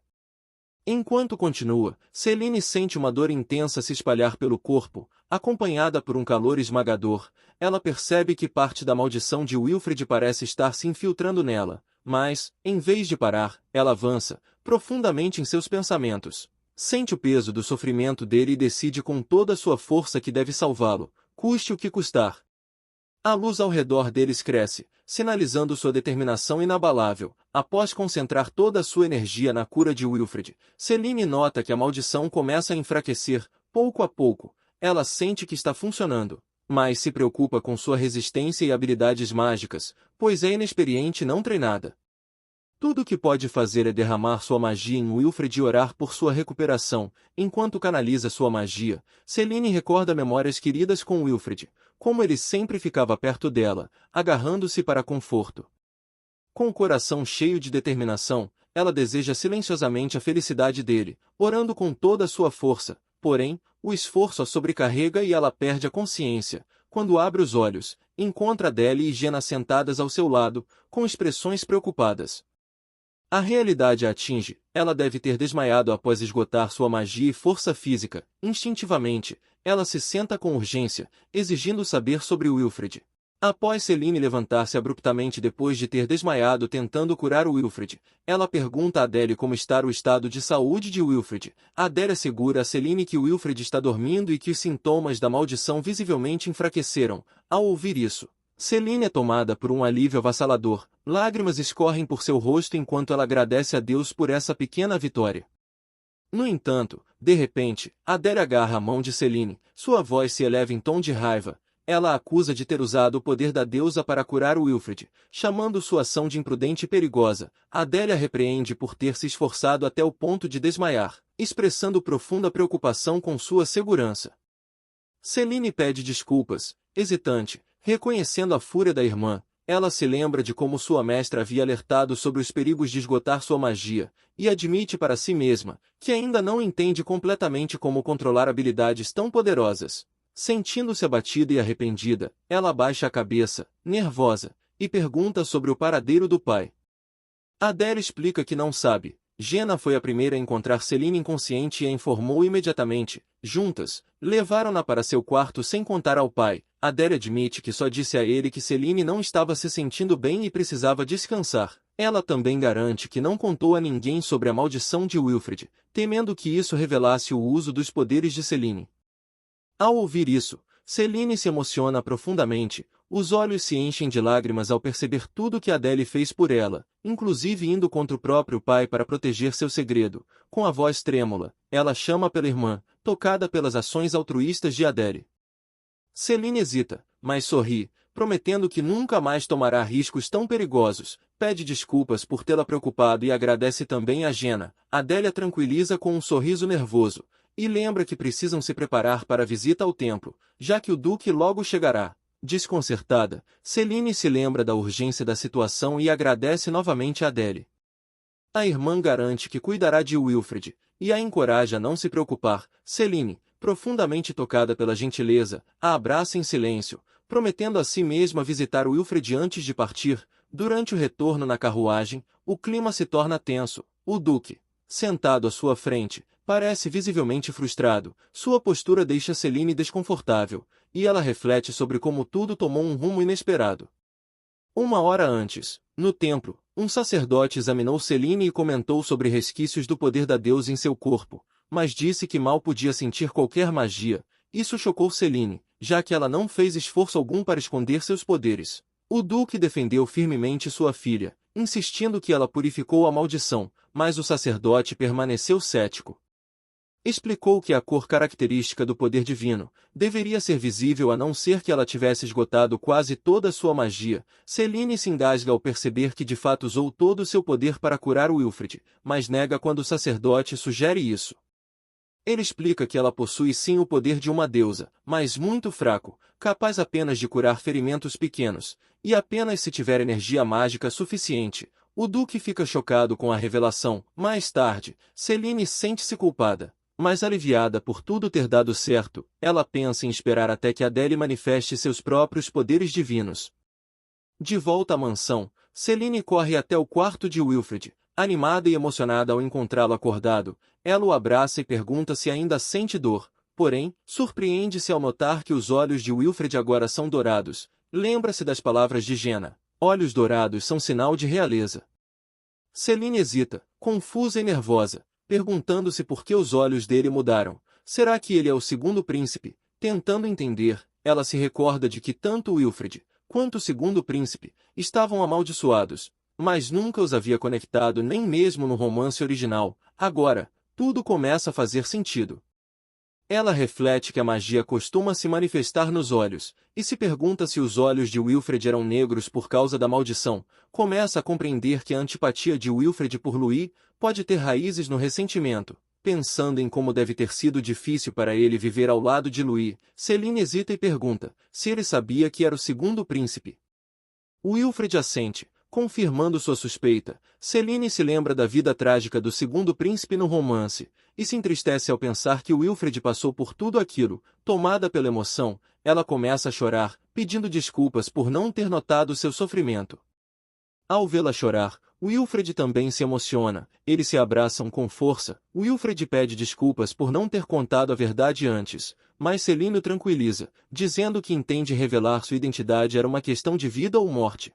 [SPEAKER 2] Enquanto continua, Celine sente uma dor intensa se espalhar pelo corpo, acompanhada por um calor esmagador. Ela percebe que parte da maldição de Wilfred parece estar se infiltrando nela, mas, em vez de parar, ela avança, profundamente em seus pensamentos. Sente o peso do sofrimento dele e decide com toda a sua força que deve salvá-lo, custe o que custar. A luz ao redor deles cresce, sinalizando sua determinação inabalável. Após concentrar toda a sua energia na cura de Wilfred, Celine nota que a maldição começa a enfraquecer, pouco a pouco. Ela sente que está funcionando, mas se preocupa com sua resistência e habilidades mágicas, pois é inexperiente e não treinada. Tudo o que pode fazer é derramar sua magia em Wilfred e orar por sua recuperação. Enquanto canaliza sua magia, Celine recorda memórias queridas com Wilfred, como ele sempre ficava perto dela, agarrando-se para conforto. Com o coração cheio de determinação, ela deseja silenciosamente a felicidade dele, orando com toda a sua força. Porém, o esforço a sobrecarrega e ela perde a consciência. Quando abre os olhos, encontra Adele e Jenna sentadas ao seu lado, com expressões preocupadas. A realidade a atinge, ela deve ter desmaiado após esgotar sua magia e força física. Instintivamente, ela se senta com urgência, exigindo saber sobre Wilfred. Após Celine levantar-se abruptamente depois de ter desmaiado tentando curar Wilfred, ela pergunta a Adele como está o estado de saúde de Wilfred. Adele assegura a Celine que Wilfred está dormindo e que os sintomas da maldição visivelmente enfraqueceram. Ao ouvir isso, Celine é tomada por um alívio avassalador. Lágrimas escorrem por seu rosto enquanto ela agradece a Deus por essa pequena vitória. No entanto, de repente, Adele agarra a mão de Celine, sua voz se eleva em tom de raiva. Ela a acusa de ter usado o poder da deusa para curar Wilfred, chamando sua ação de imprudente e perigosa. Adele a repreende por ter se esforçado até o ponto de desmaiar, expressando profunda preocupação com sua segurança. Celine pede desculpas, hesitante, reconhecendo a fúria da irmã. Ela se lembra de como sua mestra havia alertado sobre os perigos de esgotar sua magia, e admite para si mesma que ainda não entende completamente como controlar habilidades tão poderosas. Sentindo-se abatida e arrependida, ela abaixa a cabeça, nervosa, e pergunta sobre o paradeiro do pai. Adele explica que não sabe. Jenna foi a primeira a encontrar Celine inconsciente e a informou imediatamente. Juntas, levaram-na para seu quarto sem contar ao pai. Adele admite que só disse a ele que Celine não estava se sentindo bem e precisava descansar. Ela também garante que não contou a ninguém sobre a maldição de Wilfred, temendo que isso revelasse o uso dos poderes de Celine. Ao ouvir isso, Celine se emociona profundamente, os olhos se enchem de lágrimas ao perceber tudo que Adele fez por ela, inclusive indo contra o próprio pai para proteger seu segredo. Com a voz trêmula, ela chama pela irmã, tocada pelas ações altruístas de Adele. Celine hesita, mas sorri, prometendo que nunca mais tomará riscos tão perigosos, pede desculpas por tê-la preocupado e agradece também a Jenna. Adele a tranquiliza com um sorriso nervoso, e lembra que precisam se preparar para a visita ao templo, já que o Duque logo chegará. Desconcertada, Celine se lembra da urgência da situação e agradece novamente a Adele. A irmã garante que cuidará de Wilfred, e a encoraja a não se preocupar. Celine, profundamente tocada pela gentileza, a abraça em silêncio, prometendo a si mesma visitar Wilfred antes de partir. Durante o retorno na carruagem, o clima se torna tenso. O Duque, sentado à sua frente, parece visivelmente frustrado. Sua postura deixa Celine desconfortável, e ela reflete sobre como tudo tomou um rumo inesperado. Uma hora antes, no templo, um sacerdote examinou Celine e comentou sobre resquícios do poder da deusa em seu corpo, mas disse que mal podia sentir qualquer magia. Isso chocou Celine, já que ela não fez esforço algum para esconder seus poderes. O Duque defendeu firmemente sua filha, insistindo que ela purificou a maldição, mas o sacerdote permaneceu cético. Explicou que a cor característica do poder divino deveria ser visível a não ser que ela tivesse esgotado quase toda sua magia. Celine se engasga ao perceber que de fato usou todo o seu poder para curar Wilfred, mas nega quando o sacerdote sugere isso. Ele explica que ela possui sim o poder de uma deusa, mas muito fraco, capaz apenas de curar ferimentos pequenos, e apenas se tiver energia mágica suficiente. O Duque fica chocado com a revelação. Mais tarde, Celine sente-se culpada, mas aliviada por tudo ter dado certo. Ela pensa em esperar até que Adele manifeste seus próprios poderes divinos. De volta à mansão, Celine corre até o quarto de Wilfred, animada e emocionada ao encontrá-lo acordado. Ela o abraça e pergunta se ainda sente dor, porém, surpreende-se ao notar que os olhos de Wilfred agora são dourados. Lembra-se das palavras de Jenna: olhos dourados são sinal de realeza. Celine hesita, confusa e nervosa, perguntando-se por que os olhos dele mudaram. Será que ele é o segundo príncipe? Tentando entender, ela se recorda de que tanto Wilfred quanto o segundo príncipe estavam amaldiçoados, mas nunca os havia conectado nem mesmo no romance original. Agora, tudo começa a fazer sentido. Ela reflete que a magia costuma se manifestar nos olhos, e se pergunta se os olhos de Wilfred eram negros por causa da maldição. Começa a compreender que a antipatia de Wilfred por Louis pode ter raízes no ressentimento. Pensando em como deve ter sido difícil para ele viver ao lado de Louis, Celine hesita e pergunta se ele sabia que era o segundo príncipe. Wilfred assente, confirmando sua suspeita. Celine se lembra da vida trágica do segundo príncipe no romance, e se entristece ao pensar que Wilfred passou por tudo aquilo. Tomada pela emoção, ela começa a chorar, pedindo desculpas por não ter notado seu sofrimento. Ao vê-la chorar, Wilfred também se emociona, eles se abraçam com força. Wilfred pede desculpas por não ter contado a verdade antes, mas Celine o tranquiliza, dizendo que entende revelar sua identidade era uma questão de vida ou morte.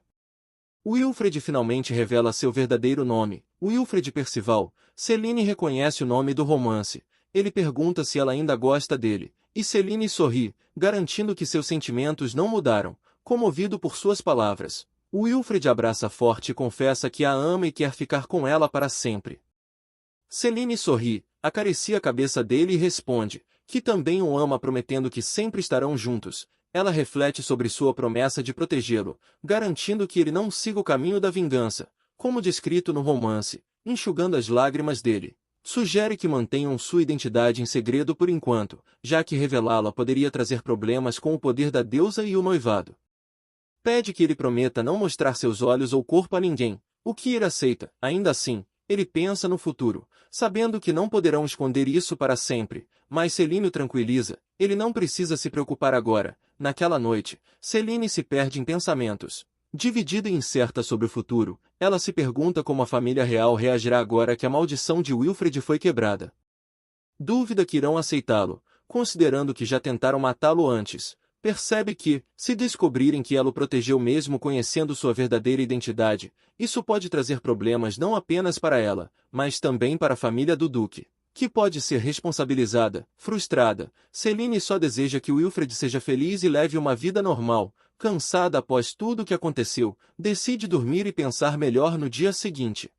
[SPEAKER 2] Wilfred finalmente revela seu verdadeiro nome, Wilfred Percival. Celine reconhece o nome do romance. Ele pergunta se ela ainda gosta dele, e Celine sorri, garantindo que seus sentimentos não mudaram, comovido por suas palavras. Wilfred abraça forte e confessa que a ama e quer ficar com ela para sempre. Celine sorri, acaricia a cabeça dele e responde que também o ama, prometendo que sempre estarão juntos. Ela reflete sobre sua promessa de protegê-lo, garantindo que ele não siga o caminho da vingança, como descrito no romance, enxugando as lágrimas dele. Sugere que mantenham sua identidade em segredo por enquanto, já que revelá-la poderia trazer problemas com o poder da deusa e o noivado. Pede que ele prometa não mostrar seus olhos ou corpo a ninguém, o que ele aceita. Ainda assim, ele pensa no futuro, sabendo que não poderão esconder isso para sempre, mas Celine o tranquiliza, ele não precisa se preocupar agora. Naquela noite, Celine se perde em pensamentos. Dividida e incerta sobre o futuro, ela se pergunta como a família real reagirá agora que a maldição de Wilfred foi quebrada. Dúvida que irão aceitá-lo, considerando que já tentaram matá-lo antes. Percebe que, se descobrirem que ela o protegeu mesmo conhecendo sua verdadeira identidade, isso pode trazer problemas não apenas para ela, mas também para a família do Duque, que pode ser responsabilizada. Frustrada, Celine só deseja que Wilfred seja feliz e leve uma vida normal. Cansada após tudo o que aconteceu, decide dormir e pensar melhor no dia seguinte.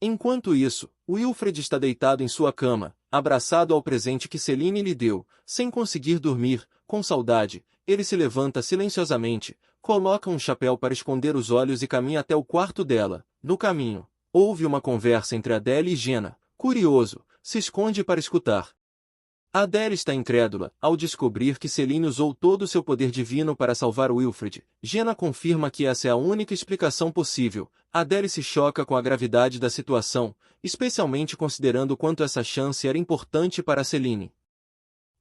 [SPEAKER 2] Enquanto isso, Wilfred está deitado em sua cama, abraçado ao presente que Celine lhe deu, sem conseguir dormir. Com saudade, ele se levanta silenciosamente, coloca um chapéu para esconder os olhos e caminha até o quarto dela. No caminho, ouve uma conversa entre Adele e Jenna. Curioso, se esconde para escutar. Adele está incrédula ao descobrir que Celine usou todo o seu poder divino para salvar Wilfred. Jenna confirma que essa é a única explicação possível. Adele se choca com a gravidade da situação, especialmente considerando quanto essa chance era importante para Celine.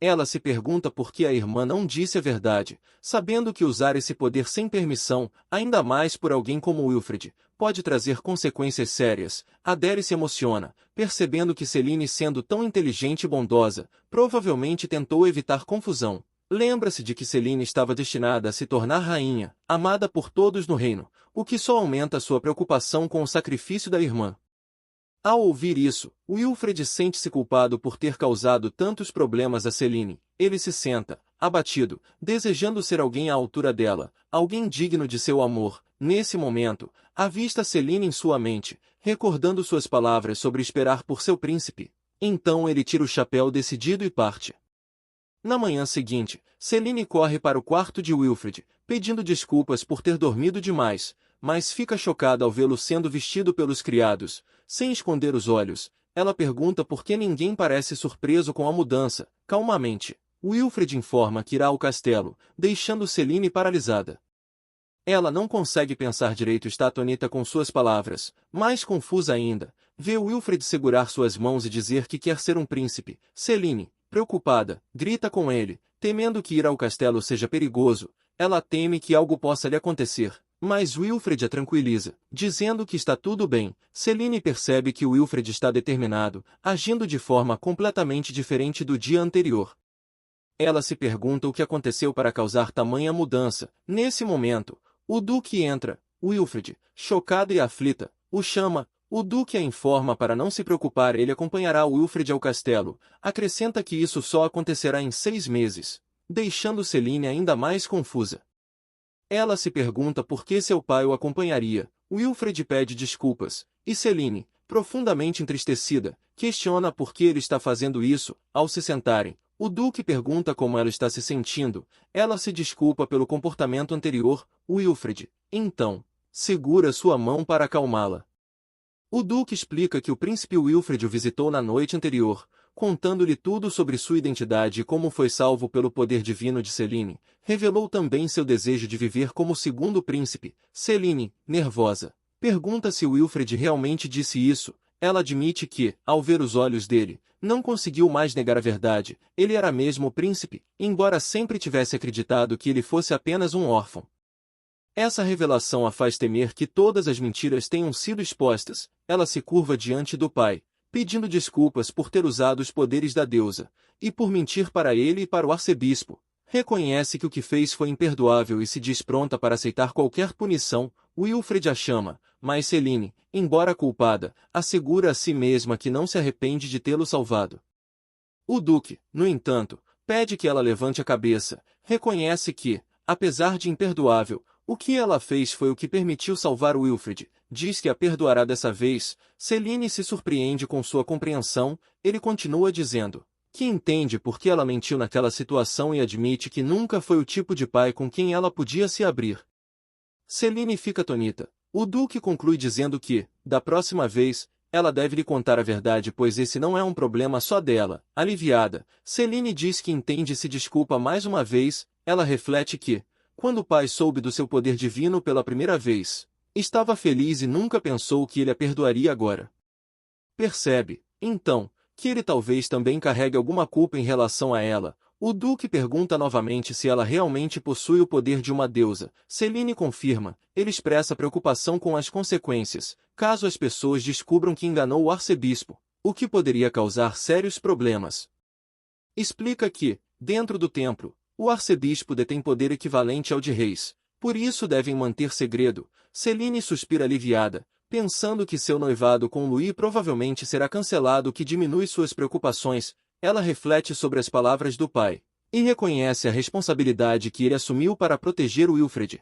[SPEAKER 2] Ela se pergunta por que a irmã não disse a verdade, sabendo que usar esse poder sem permissão, ainda mais por alguém como Wilfred, pode trazer consequências sérias. Adele se emociona, percebendo que Celine, sendo tão inteligente e bondosa, provavelmente tentou evitar confusão. Lembra-se de que Celine estava destinada a se tornar rainha, amada por todos no reino, o que só aumenta sua preocupação com o sacrifício da irmã. Ao ouvir isso, Wilfred sente-se culpado por ter causado tantos problemas a Celine. Ele se senta, abatido, desejando ser alguém à altura dela, alguém digno de seu amor. Nesse momento, avista Celine em sua mente, recordando suas palavras sobre esperar por seu príncipe. Então ele tira o chapéu decidido e parte. Na manhã seguinte, Celine corre para o quarto de Wilfred, pedindo desculpas por ter dormido demais, mas fica chocada ao vê-lo sendo vestido pelos criados. Sem esconder os olhos, ela pergunta por que ninguém parece surpreso com a mudança. Calmamente, Wilfred informa que irá ao castelo, deixando Celine paralisada. Ela não consegue pensar direito, está atônita com suas palavras. Mais confusa ainda, vê Wilfred segurar suas mãos e dizer que quer ser um príncipe. Celine, preocupada, grita com ele, temendo que ir ao castelo seja perigoso. Ela teme que algo possa lhe acontecer. Mas Wilfred a tranquiliza, dizendo que está tudo bem. Celine percebe que Wilfred está determinado, agindo de forma completamente diferente do dia anterior. Ela se pergunta o que aconteceu para causar tamanha mudança. Nesse momento, o Duque entra. Wilfred, chocada e aflita, o chama. O Duque a informa para não se preocupar, ele acompanhará Wilfred ao castelo. Acrescenta que isso só acontecerá em 6 meses, deixando Celine ainda mais confusa. Ela se pergunta por que seu pai o acompanharia. Wilfred pede desculpas, e Celine, profundamente entristecida, questiona por que ele está fazendo isso. Ao se sentarem, o Duque pergunta como ela está se sentindo. Ela se desculpa pelo comportamento anterior. Wilfred, então, segura sua mão para acalmá-la. O Duque explica que o príncipe Wilfred o visitou na noite anterior, contando-lhe tudo sobre sua identidade e como foi salvo pelo poder divino de Céline. Revelou também seu desejo de viver como segundo príncipe. Céline, nervosa, pergunta se Wilfred realmente disse isso. Ela admite que, ao ver os olhos dele, não conseguiu mais negar a verdade. Ele era mesmo o príncipe, embora sempre tivesse acreditado que ele fosse apenas um órfão. Essa revelação a faz temer que todas as mentiras tenham sido expostas. Ela se curva diante do pai, pedindo desculpas por ter usado os poderes da deusa, e por mentir para ele e para o arcebispo. Reconhece que o que fez foi imperdoável e se diz pronta para aceitar qualquer punição. Wilfred a chama, mas Céline, embora culpada, assegura a si mesma que não se arrepende de tê-lo salvado. O duque, no entanto, pede que ela levante a cabeça, reconhece que, apesar de imperdoável, o que ela fez foi o que permitiu salvar Wilfred. Diz que a perdoará dessa vez. Céline se surpreende com sua compreensão. Ele continua dizendo que entende por que ela mentiu naquela situação e admite que nunca foi o tipo de pai com quem ela podia se abrir. Céline fica atônita. O duque conclui dizendo que, da próxima vez, ela deve lhe contar a verdade, pois esse não é um problema só dela. Aliviada, Céline diz que entende e se desculpa mais uma vez. Ela reflete que, quando o pai soube do seu poder divino pela primeira vez, estava feliz e nunca pensou que ele a perdoaria agora. Percebe, então, que ele talvez também carregue alguma culpa em relação a ela. O duque pergunta novamente se ela realmente possui o poder de uma deusa. Céline confirma. Ele expressa preocupação com as consequências, caso as pessoas descubram que enganou o arcebispo, o que poderia causar sérios problemas. Explica que, dentro do templo, o arcebispo detém poder equivalente ao de reis, por isso devem manter segredo. Céline suspira aliviada, pensando que seu noivado com Louis provavelmente será cancelado, o que diminui suas preocupações. Ela reflete sobre as palavras do pai, e reconhece a responsabilidade que ele assumiu para proteger Wilfred.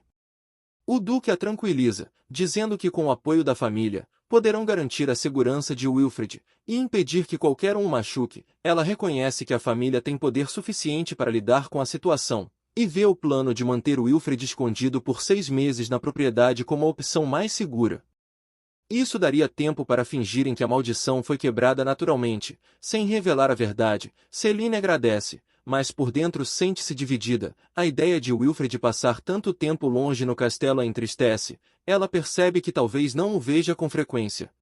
[SPEAKER 2] O duque a tranquiliza, dizendo que com o apoio da família, poderão garantir a segurança de Wilfred, e impedir que qualquer um o machuque. Ela reconhece que a família tem poder suficiente para lidar com a situação, e vê o plano de manter Wilfred escondido por 6 meses na propriedade como a opção mais segura. Isso daria tempo para fingirem que a maldição foi quebrada naturalmente, sem revelar a verdade. Céline agradece, mas por dentro sente-se dividida. A ideia de Wilfred passar tanto tempo longe no castelo a entristece. Ela percebe que talvez não o veja com frequência.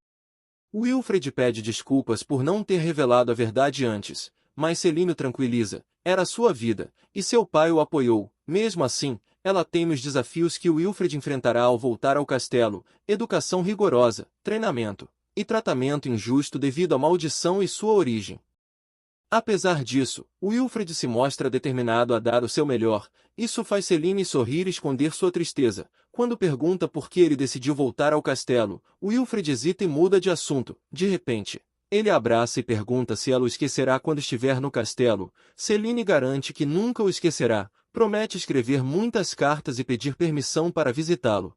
[SPEAKER 2] Wilfred pede desculpas por não ter revelado a verdade antes, mas Céline o tranquiliza. Era sua vida, e seu pai o apoiou. Mesmo assim, ela teme os desafios que Wilfred enfrentará ao voltar ao castelo: educação rigorosa, treinamento e tratamento injusto devido à maldição e sua origem. Apesar disso, Wilfred se mostra determinado a dar o seu melhor. Isso faz Céline sorrir e esconder sua tristeza. Quando pergunta por que ele decidiu voltar ao castelo, Wilfred hesita e muda de assunto. De repente, ele a abraça e pergunta se ela o esquecerá quando estiver no castelo. Céline garante que nunca o esquecerá. Promete escrever muitas cartas e pedir permissão para visitá-lo.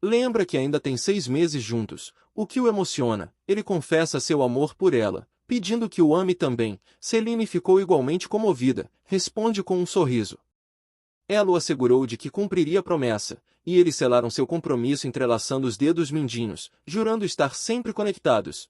[SPEAKER 2] Lembra que ainda tem 6 meses juntos, o que o emociona. Ele confessa seu amor por ela, pedindo que o ame também. Céline ficou igualmente comovida, responde com um sorriso. Ela o assegurou de que cumpriria a promessa, e eles selaram seu compromisso entrelaçando os dedos mindinhos, jurando estar sempre conectados.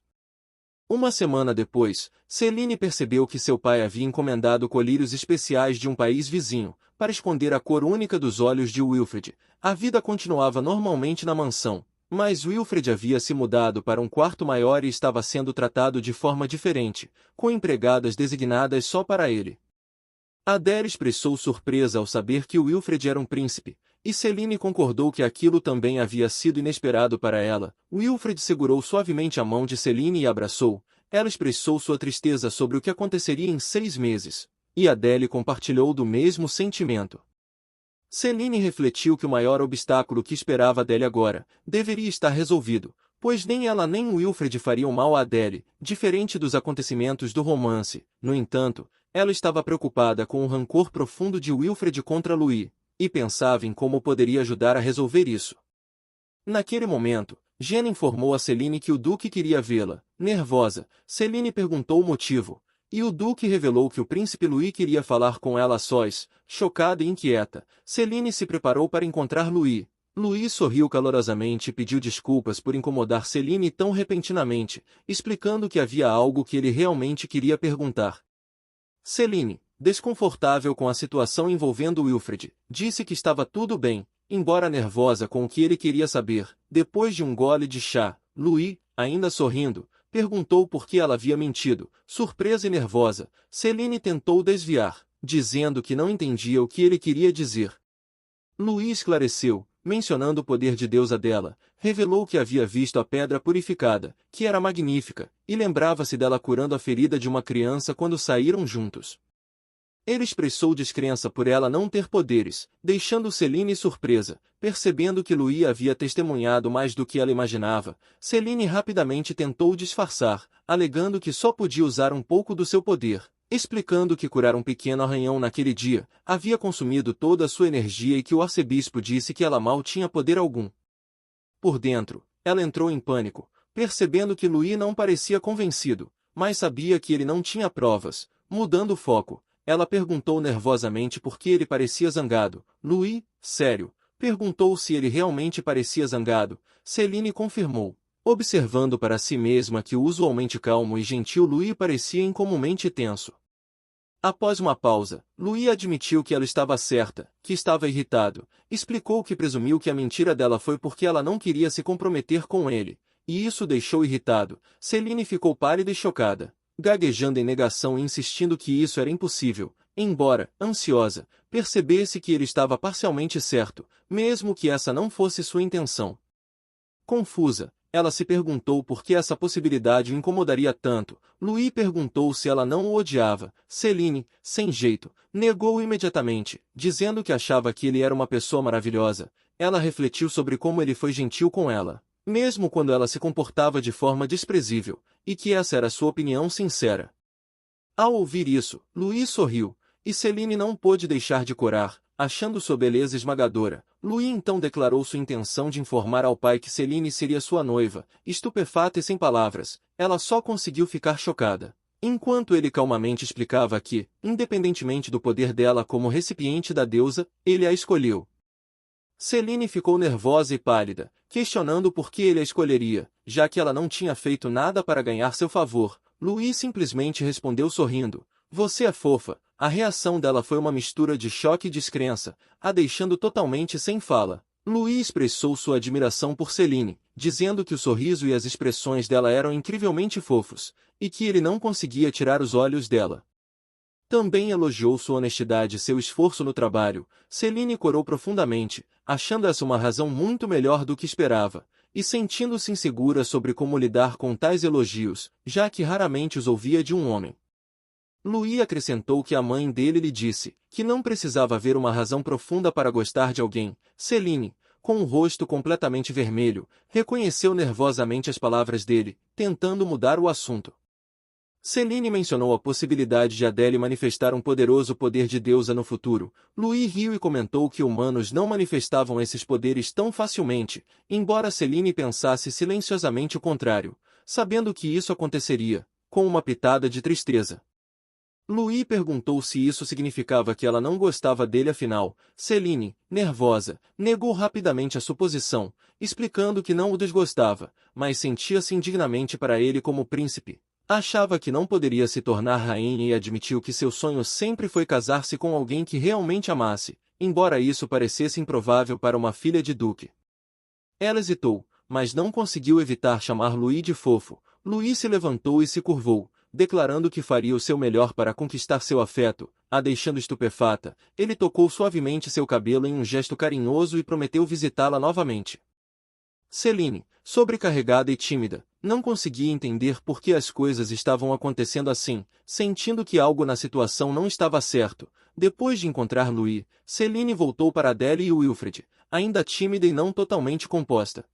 [SPEAKER 2] Uma semana depois, Céline percebeu que seu pai havia encomendado colírios especiais de um país vizinho, para esconder a cor única dos olhos de Wilfred. A vida continuava normalmente na mansão, mas Wilfred havia se mudado para um quarto maior e estava sendo tratado de forma diferente, com empregadas designadas só para ele. Adele expressou surpresa ao saber que Wilfred era um príncipe, e Céline concordou que aquilo também havia sido inesperado para ela. Wilfred segurou suavemente a mão de Céline e a abraçou. Ela expressou sua tristeza sobre o que aconteceria em 6 meses, e Adele compartilhou do mesmo sentimento. Céline refletiu que o maior obstáculo que esperava Adele agora deveria estar resolvido, pois nem ela nem Wilfred fariam mal a Adele, diferente dos acontecimentos do romance. No entanto, ela estava preocupada com o rancor profundo de Wilfred contra Louis, e pensava em como poderia ajudar a resolver isso. Naquele momento, Jenna informou a Céline que o Duque queria vê-la. Nervosa, Céline perguntou o motivo, e o Duque revelou que o príncipe Louis queria falar com ela a sós. Chocada e inquieta, Céline se preparou para encontrar Louis. Louis sorriu calorosamente e pediu desculpas por incomodar Céline tão repentinamente, explicando que havia algo que ele realmente queria perguntar. Céline, desconfortável com a situação envolvendo Wilfred, disse que estava tudo bem, embora nervosa com o que ele queria saber. Depois de um gole de chá, Louis, ainda sorrindo, perguntou por que ela havia mentido. Surpresa e nervosa, Céline tentou desviar, dizendo que não entendia o que ele queria dizer. Louis esclareceu, mencionando o poder de deusa dela, revelou que havia visto a pedra purificada, que era magnífica, e lembrava-se dela curando a ferida de uma criança quando saíram juntos. Ele expressou descrença por ela não ter poderes, deixando Céline surpresa, percebendo que Louis havia testemunhado mais do que ela imaginava. Céline rapidamente tentou disfarçar, alegando que só podia usar um pouco do seu poder, explicando que curar um pequeno arranhão naquele dia havia consumido toda a sua energia e que o arcebispo disse que ela mal tinha poder algum. Por dentro, ela entrou em pânico, percebendo que Louis não parecia convencido, mas sabia que ele não tinha provas. Mudando o foco, ela perguntou nervosamente por que ele parecia zangado. Louis, sério, perguntou se ele realmente parecia zangado. Céline confirmou, observando para si mesma que o usualmente calmo e gentil Louis parecia incomumente tenso. Após uma pausa, Louis admitiu que ela estava certa, que estava irritado, explicou que presumiu que a mentira dela foi porque ela não queria se comprometer com ele, e isso o deixou irritado. Céline ficou pálida e chocada, gaguejando em negação e insistindo que isso era impossível, embora, ansiosa, percebesse que ele estava parcialmente certo, mesmo que essa não fosse sua intenção. Confusa, ela se perguntou por que essa possibilidade o incomodaria tanto. Louis perguntou se ela não o odiava. Céline, sem jeito, negou imediatamente, dizendo que achava que ele era uma pessoa maravilhosa. Ela refletiu sobre como ele foi gentil com ela, mesmo quando ela se comportava de forma desprezível, e que essa era sua opinião sincera. Ao ouvir isso, Louis sorriu, e Céline não pôde deixar de corar, achando sua beleza esmagadora. Louis então declarou sua intenção de informar ao pai que Céline seria sua noiva. Estupefata e sem palavras, ela só conseguiu ficar chocada. Enquanto ele calmamente explicava que, independentemente do poder dela como recipiente da deusa, ele a escolheu. Céline ficou nervosa e pálida, questionando por que ele a escolheria, já que ela não tinha feito nada para ganhar seu favor. Louis simplesmente respondeu sorrindo, "Você é fofa." A reação dela foi uma mistura de choque e descrença, a deixando totalmente sem fala. Louis expressou sua admiração por Céline, dizendo que o sorriso e as expressões dela eram incrivelmente fofos, e que ele não conseguia tirar os olhos dela. Também elogiou sua honestidade e seu esforço no trabalho. Céline corou profundamente, achando essa uma razão muito melhor do que esperava, e sentindo-se insegura sobre como lidar com tais elogios, já que raramente os ouvia de um homem. Louis acrescentou que a mãe dele lhe disse que não precisava haver uma razão profunda para gostar de alguém. Céline, com o rosto completamente vermelho, reconheceu nervosamente as palavras dele, tentando mudar o assunto. Céline mencionou a possibilidade de Adele manifestar um poderoso poder de deusa no futuro. Louis riu e comentou que humanos não manifestavam esses poderes tão facilmente, embora Céline pensasse silenciosamente o contrário, sabendo que isso aconteceria, com uma pitada de tristeza. Louis perguntou se isso significava que ela não gostava dele afinal. Céline, nervosa, negou rapidamente a suposição, explicando que não o desgostava, mas sentia-se indignamente para ele como príncipe. Achava que não poderia se tornar rainha e admitiu que seu sonho sempre foi casar-se com alguém que realmente amasse, embora isso parecesse improvável para uma filha de duque. Ela hesitou, mas não conseguiu evitar chamar Louis de fofo. Louis se levantou e se curvou, declarando que faria o seu melhor para conquistar seu afeto, a deixando estupefata. Ele tocou suavemente seu cabelo em um gesto carinhoso e prometeu visitá-la novamente. Céline, sobrecarregada e tímida, não conseguia entender por que as coisas estavam acontecendo assim, sentindo que algo na situação não estava certo. Depois de encontrar Louis, Céline voltou para Adele e Wilfred, ainda tímida e não totalmente composta.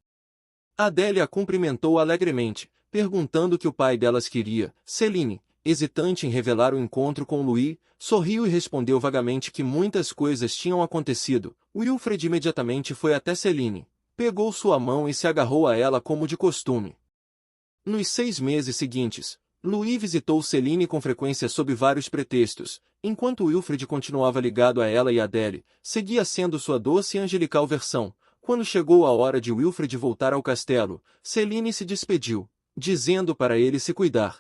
[SPEAKER 2] Adele a cumprimentou alegremente, perguntando o que o pai delas queria. Céline, hesitante em revelar o encontro com Louis, sorriu e respondeu vagamente que muitas coisas tinham acontecido. Wilfred imediatamente foi até Céline, pegou sua mão e se agarrou a ela como de costume. Nos 6 meses seguintes, Louis visitou Céline com frequência sob vários pretextos, enquanto Wilfred continuava ligado a ela e Adele, seguia sendo sua doce e angelical versão. Quando chegou a hora de Wilfred voltar ao castelo, Celine se despediu, dizendo para ele se cuidar.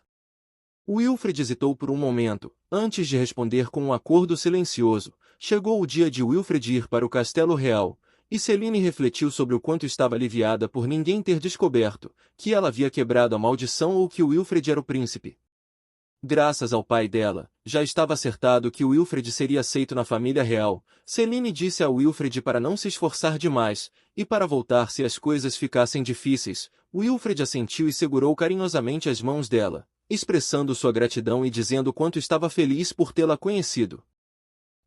[SPEAKER 2] Wilfred hesitou por um momento, antes de responder com um acordo silencioso. Chegou o dia de Wilfred ir para o castelo real, e Celine refletiu sobre o quanto estava aliviada por ninguém ter descoberto que ela havia quebrado a maldição ou que Wilfred era o príncipe. Graças ao pai dela, já estava acertado que Wilfred seria aceito na família real. Celine disse a Wilfred para não se esforçar demais, e para voltar se as coisas ficassem difíceis. Wilfred assentiu e segurou carinhosamente as mãos dela, expressando sua gratidão e dizendo quanto estava feliz por tê-la conhecido.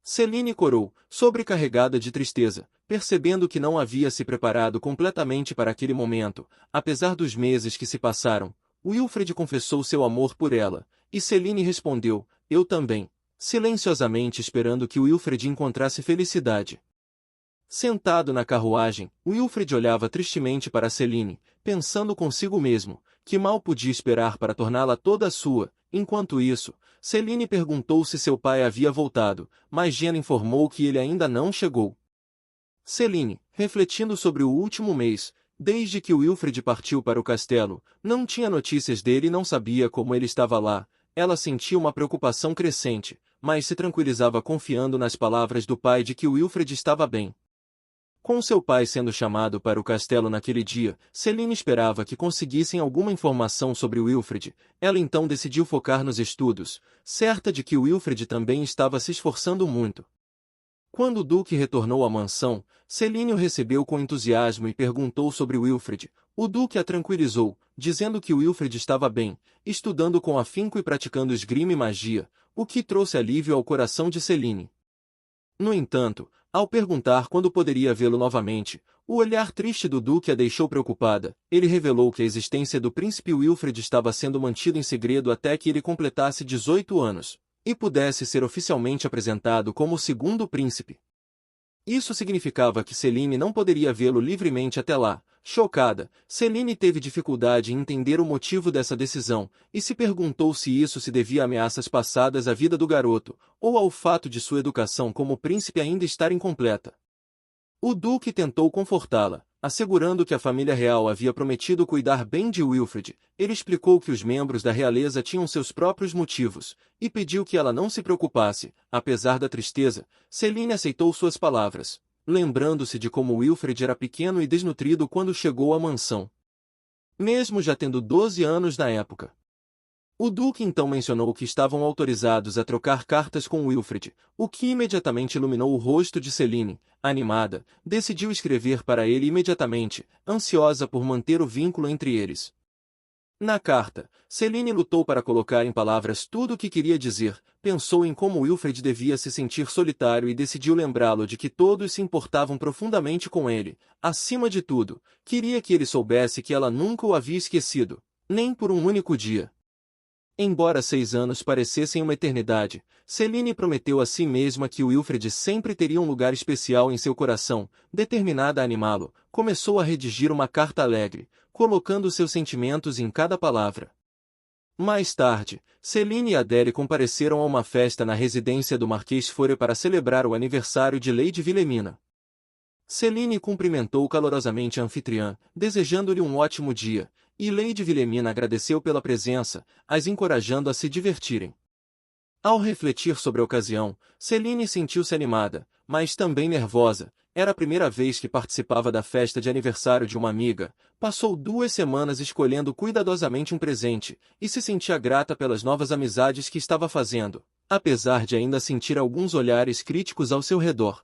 [SPEAKER 2] Celine corou, sobrecarregada de tristeza, percebendo que não havia se preparado completamente para aquele momento. Apesar dos meses que se passaram, Wilfred confessou seu amor por ela, e Celine respondeu, eu também, silenciosamente esperando que Wilfred encontrasse felicidade. Sentado na carruagem, Wilfred olhava tristemente para Celine, pensando consigo mesmo, que mal podia esperar para torná-la toda sua. Enquanto isso, Celine perguntou se seu pai havia voltado, mas Jenna informou que ele ainda não chegou. Celine, refletindo sobre o último mês, desde que Wilfred partiu para o castelo, não tinha notícias dele e não sabia como ele estava lá. Ela sentia uma preocupação crescente, mas se tranquilizava confiando nas palavras do pai de que Wilfred estava bem. Com seu pai sendo chamado para o castelo naquele dia, Celine esperava que conseguissem alguma informação sobre Wilfred. Ela então decidiu focar nos estudos, certa de que Wilfred também estava se esforçando muito. Quando o Duque retornou à mansão, Celine o recebeu com entusiasmo e perguntou sobre Wilfred. O Duque a tranquilizou, dizendo que Wilfred estava bem, estudando com afinco e praticando esgrima e magia, o que trouxe alívio ao coração de Celine. No entanto, ao perguntar quando poderia vê-lo novamente, o olhar triste do Duque a deixou preocupada. Ele revelou que a existência do príncipe Wilfred estava sendo mantida em segredo até que ele completasse 18 anos, e pudesse ser oficialmente apresentado como o segundo príncipe. Isso significava que Celine não poderia vê-lo livremente até lá. Chocada, Celine teve dificuldade em entender o motivo dessa decisão, e se perguntou se isso se devia a ameaças passadas à vida do garoto, ou ao fato de sua educação como príncipe ainda estar incompleta. O Duque tentou confortá-la, assegurando que a família real havia prometido cuidar bem de Wilfred. Ele explicou que os membros da realeza tinham seus próprios motivos, e pediu que ela não se preocupasse. Apesar da tristeza, Celine aceitou suas palavras, lembrando-se de como Wilfred era pequeno e desnutrido quando chegou à mansão, mesmo já tendo 12 anos na época. O Duque então mencionou que estavam autorizados a trocar cartas com Wilfred, o que imediatamente iluminou o rosto de Celine. Animada, decidiu escrever para ele imediatamente, ansiosa por manter o vínculo entre eles. Na carta, Celine lutou para colocar em palavras tudo o que queria dizer, pensou em como Wilfred devia se sentir solitário e decidiu lembrá-lo de que todos se importavam profundamente com ele. Acima de tudo, queria que ele soubesse que ela nunca o havia esquecido, nem por um único dia. Embora 6 anos parecessem uma eternidade, Celine prometeu a si mesma que Wilfred sempre teria um lugar especial em seu coração. Determinada a animá-lo, começou a redigir uma carta alegre, colocando seus sentimentos em cada palavra. Mais tarde, Celine e Adele compareceram a uma festa na residência do Marquês Fore para celebrar o aniversário de Lady Wilhelmina. Celine cumprimentou calorosamente a anfitriã, desejando-lhe um ótimo dia, e Lady Wilhelmina agradeceu pela presença, as encorajando a se divertirem. Ao refletir sobre a ocasião, Celine sentiu-se animada, mas também nervosa. Era a primeira vez que participava da festa de aniversário de uma amiga. Passou 2 semanas escolhendo cuidadosamente um presente, e se sentia grata pelas novas amizades que estava fazendo, apesar de ainda sentir alguns olhares críticos ao seu redor.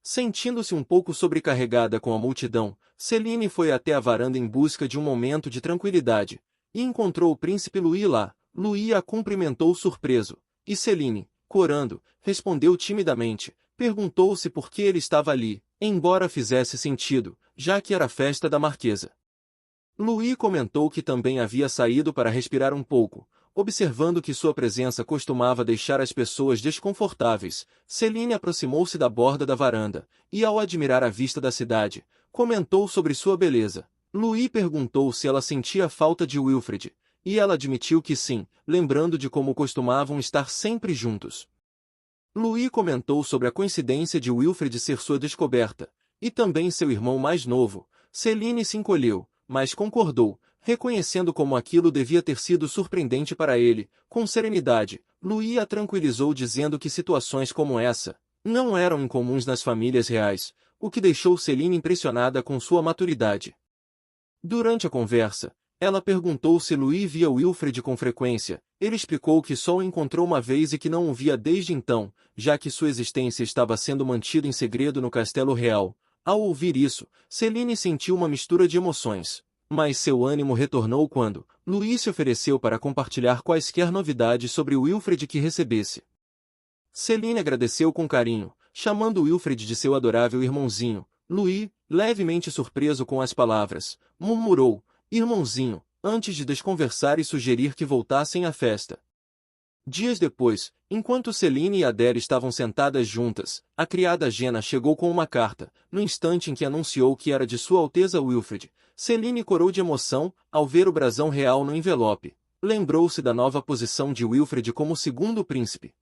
[SPEAKER 2] Sentindo-se um pouco sobrecarregada com a multidão, Celine foi até a varanda em busca de um momento de tranquilidade, e encontrou o príncipe Louis lá. Louis a cumprimentou surpreso, e Celine, corando, respondeu timidamente, perguntou-se por que ele estava ali, embora fizesse sentido, já que era a festa da marquesa. Louis comentou que também havia saído para respirar um pouco, observando que sua presença costumava deixar as pessoas desconfortáveis. Celine aproximou-se da borda da varanda, e ao admirar a vista da cidade, comentou sobre sua beleza. Louis perguntou se ela sentia falta de Wilfred, e ela admitiu que sim, lembrando de como costumavam estar sempre juntos. Louis comentou sobre a coincidência de Wilfred ser sua descoberta, e também seu irmão mais novo. Celine se encolheu, mas concordou, reconhecendo como aquilo devia ter sido surpreendente para ele. Com serenidade, Louis a tranquilizou dizendo que situações como essa não eram incomuns nas famílias reais, o que deixou Celine impressionada com sua maturidade. Durante a conversa, ela perguntou se Louis via Wilfred com frequência. Ele explicou que só o encontrou uma vez e que não o via desde então, já que sua existência estava sendo mantida em segredo no Castelo Real. Ao ouvir isso, Celine sentiu uma mistura de emoções. Mas seu ânimo retornou quando Louis se ofereceu para compartilhar quaisquer novidades sobre Wilfred que recebesse. Celine agradeceu com carinho, chamando Wilfred de seu adorável irmãozinho. Louis, levemente surpreso com as palavras, murmurou, irmãozinho, antes de desconversar e sugerir que voltassem à festa. Dias depois, enquanto Celine e Adele estavam sentadas juntas, a criada Jenna chegou com uma carta. No instante em que anunciou que era de Sua Alteza Wilfred, Celine corou de emoção ao ver o brasão real no envelope. Lembrou-se da nova posição de Wilfred como segundo príncipe.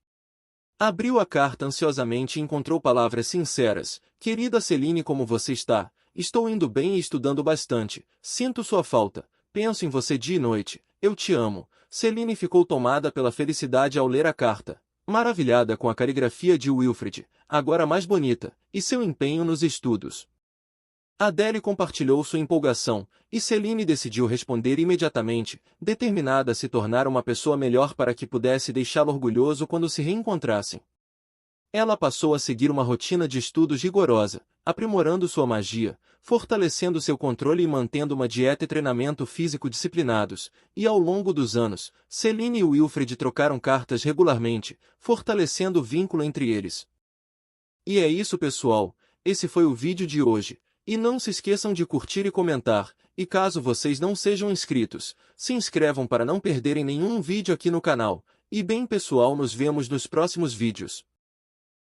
[SPEAKER 2] Abriu a carta ansiosamente e encontrou palavras sinceras. Querida Celine, como você está? Estou indo bem e estudando bastante. Sinto sua falta. Penso em você dia e noite. Eu te amo. Celine ficou tomada pela felicidade ao ler a carta, maravilhada com a caligrafia de Wilfred, agora mais bonita, e seu empenho nos estudos. Adele compartilhou sua empolgação, e Celine decidiu responder imediatamente, determinada a se tornar uma pessoa melhor para que pudesse deixá-lo orgulhoso quando se reencontrassem. Ela passou a seguir uma rotina de estudos rigorosa, aprimorando sua magia, fortalecendo seu controle e mantendo uma dieta e treinamento físico disciplinados, e ao longo dos anos, Celine e Wilfred trocaram cartas regularmente, fortalecendo o vínculo entre eles. E é isso, pessoal, esse foi o vídeo de hoje, e não se esqueçam de curtir e comentar, e caso vocês não sejam inscritos, se inscrevam para não perderem nenhum vídeo aqui no canal, e bem pessoal, nos vemos nos próximos vídeos.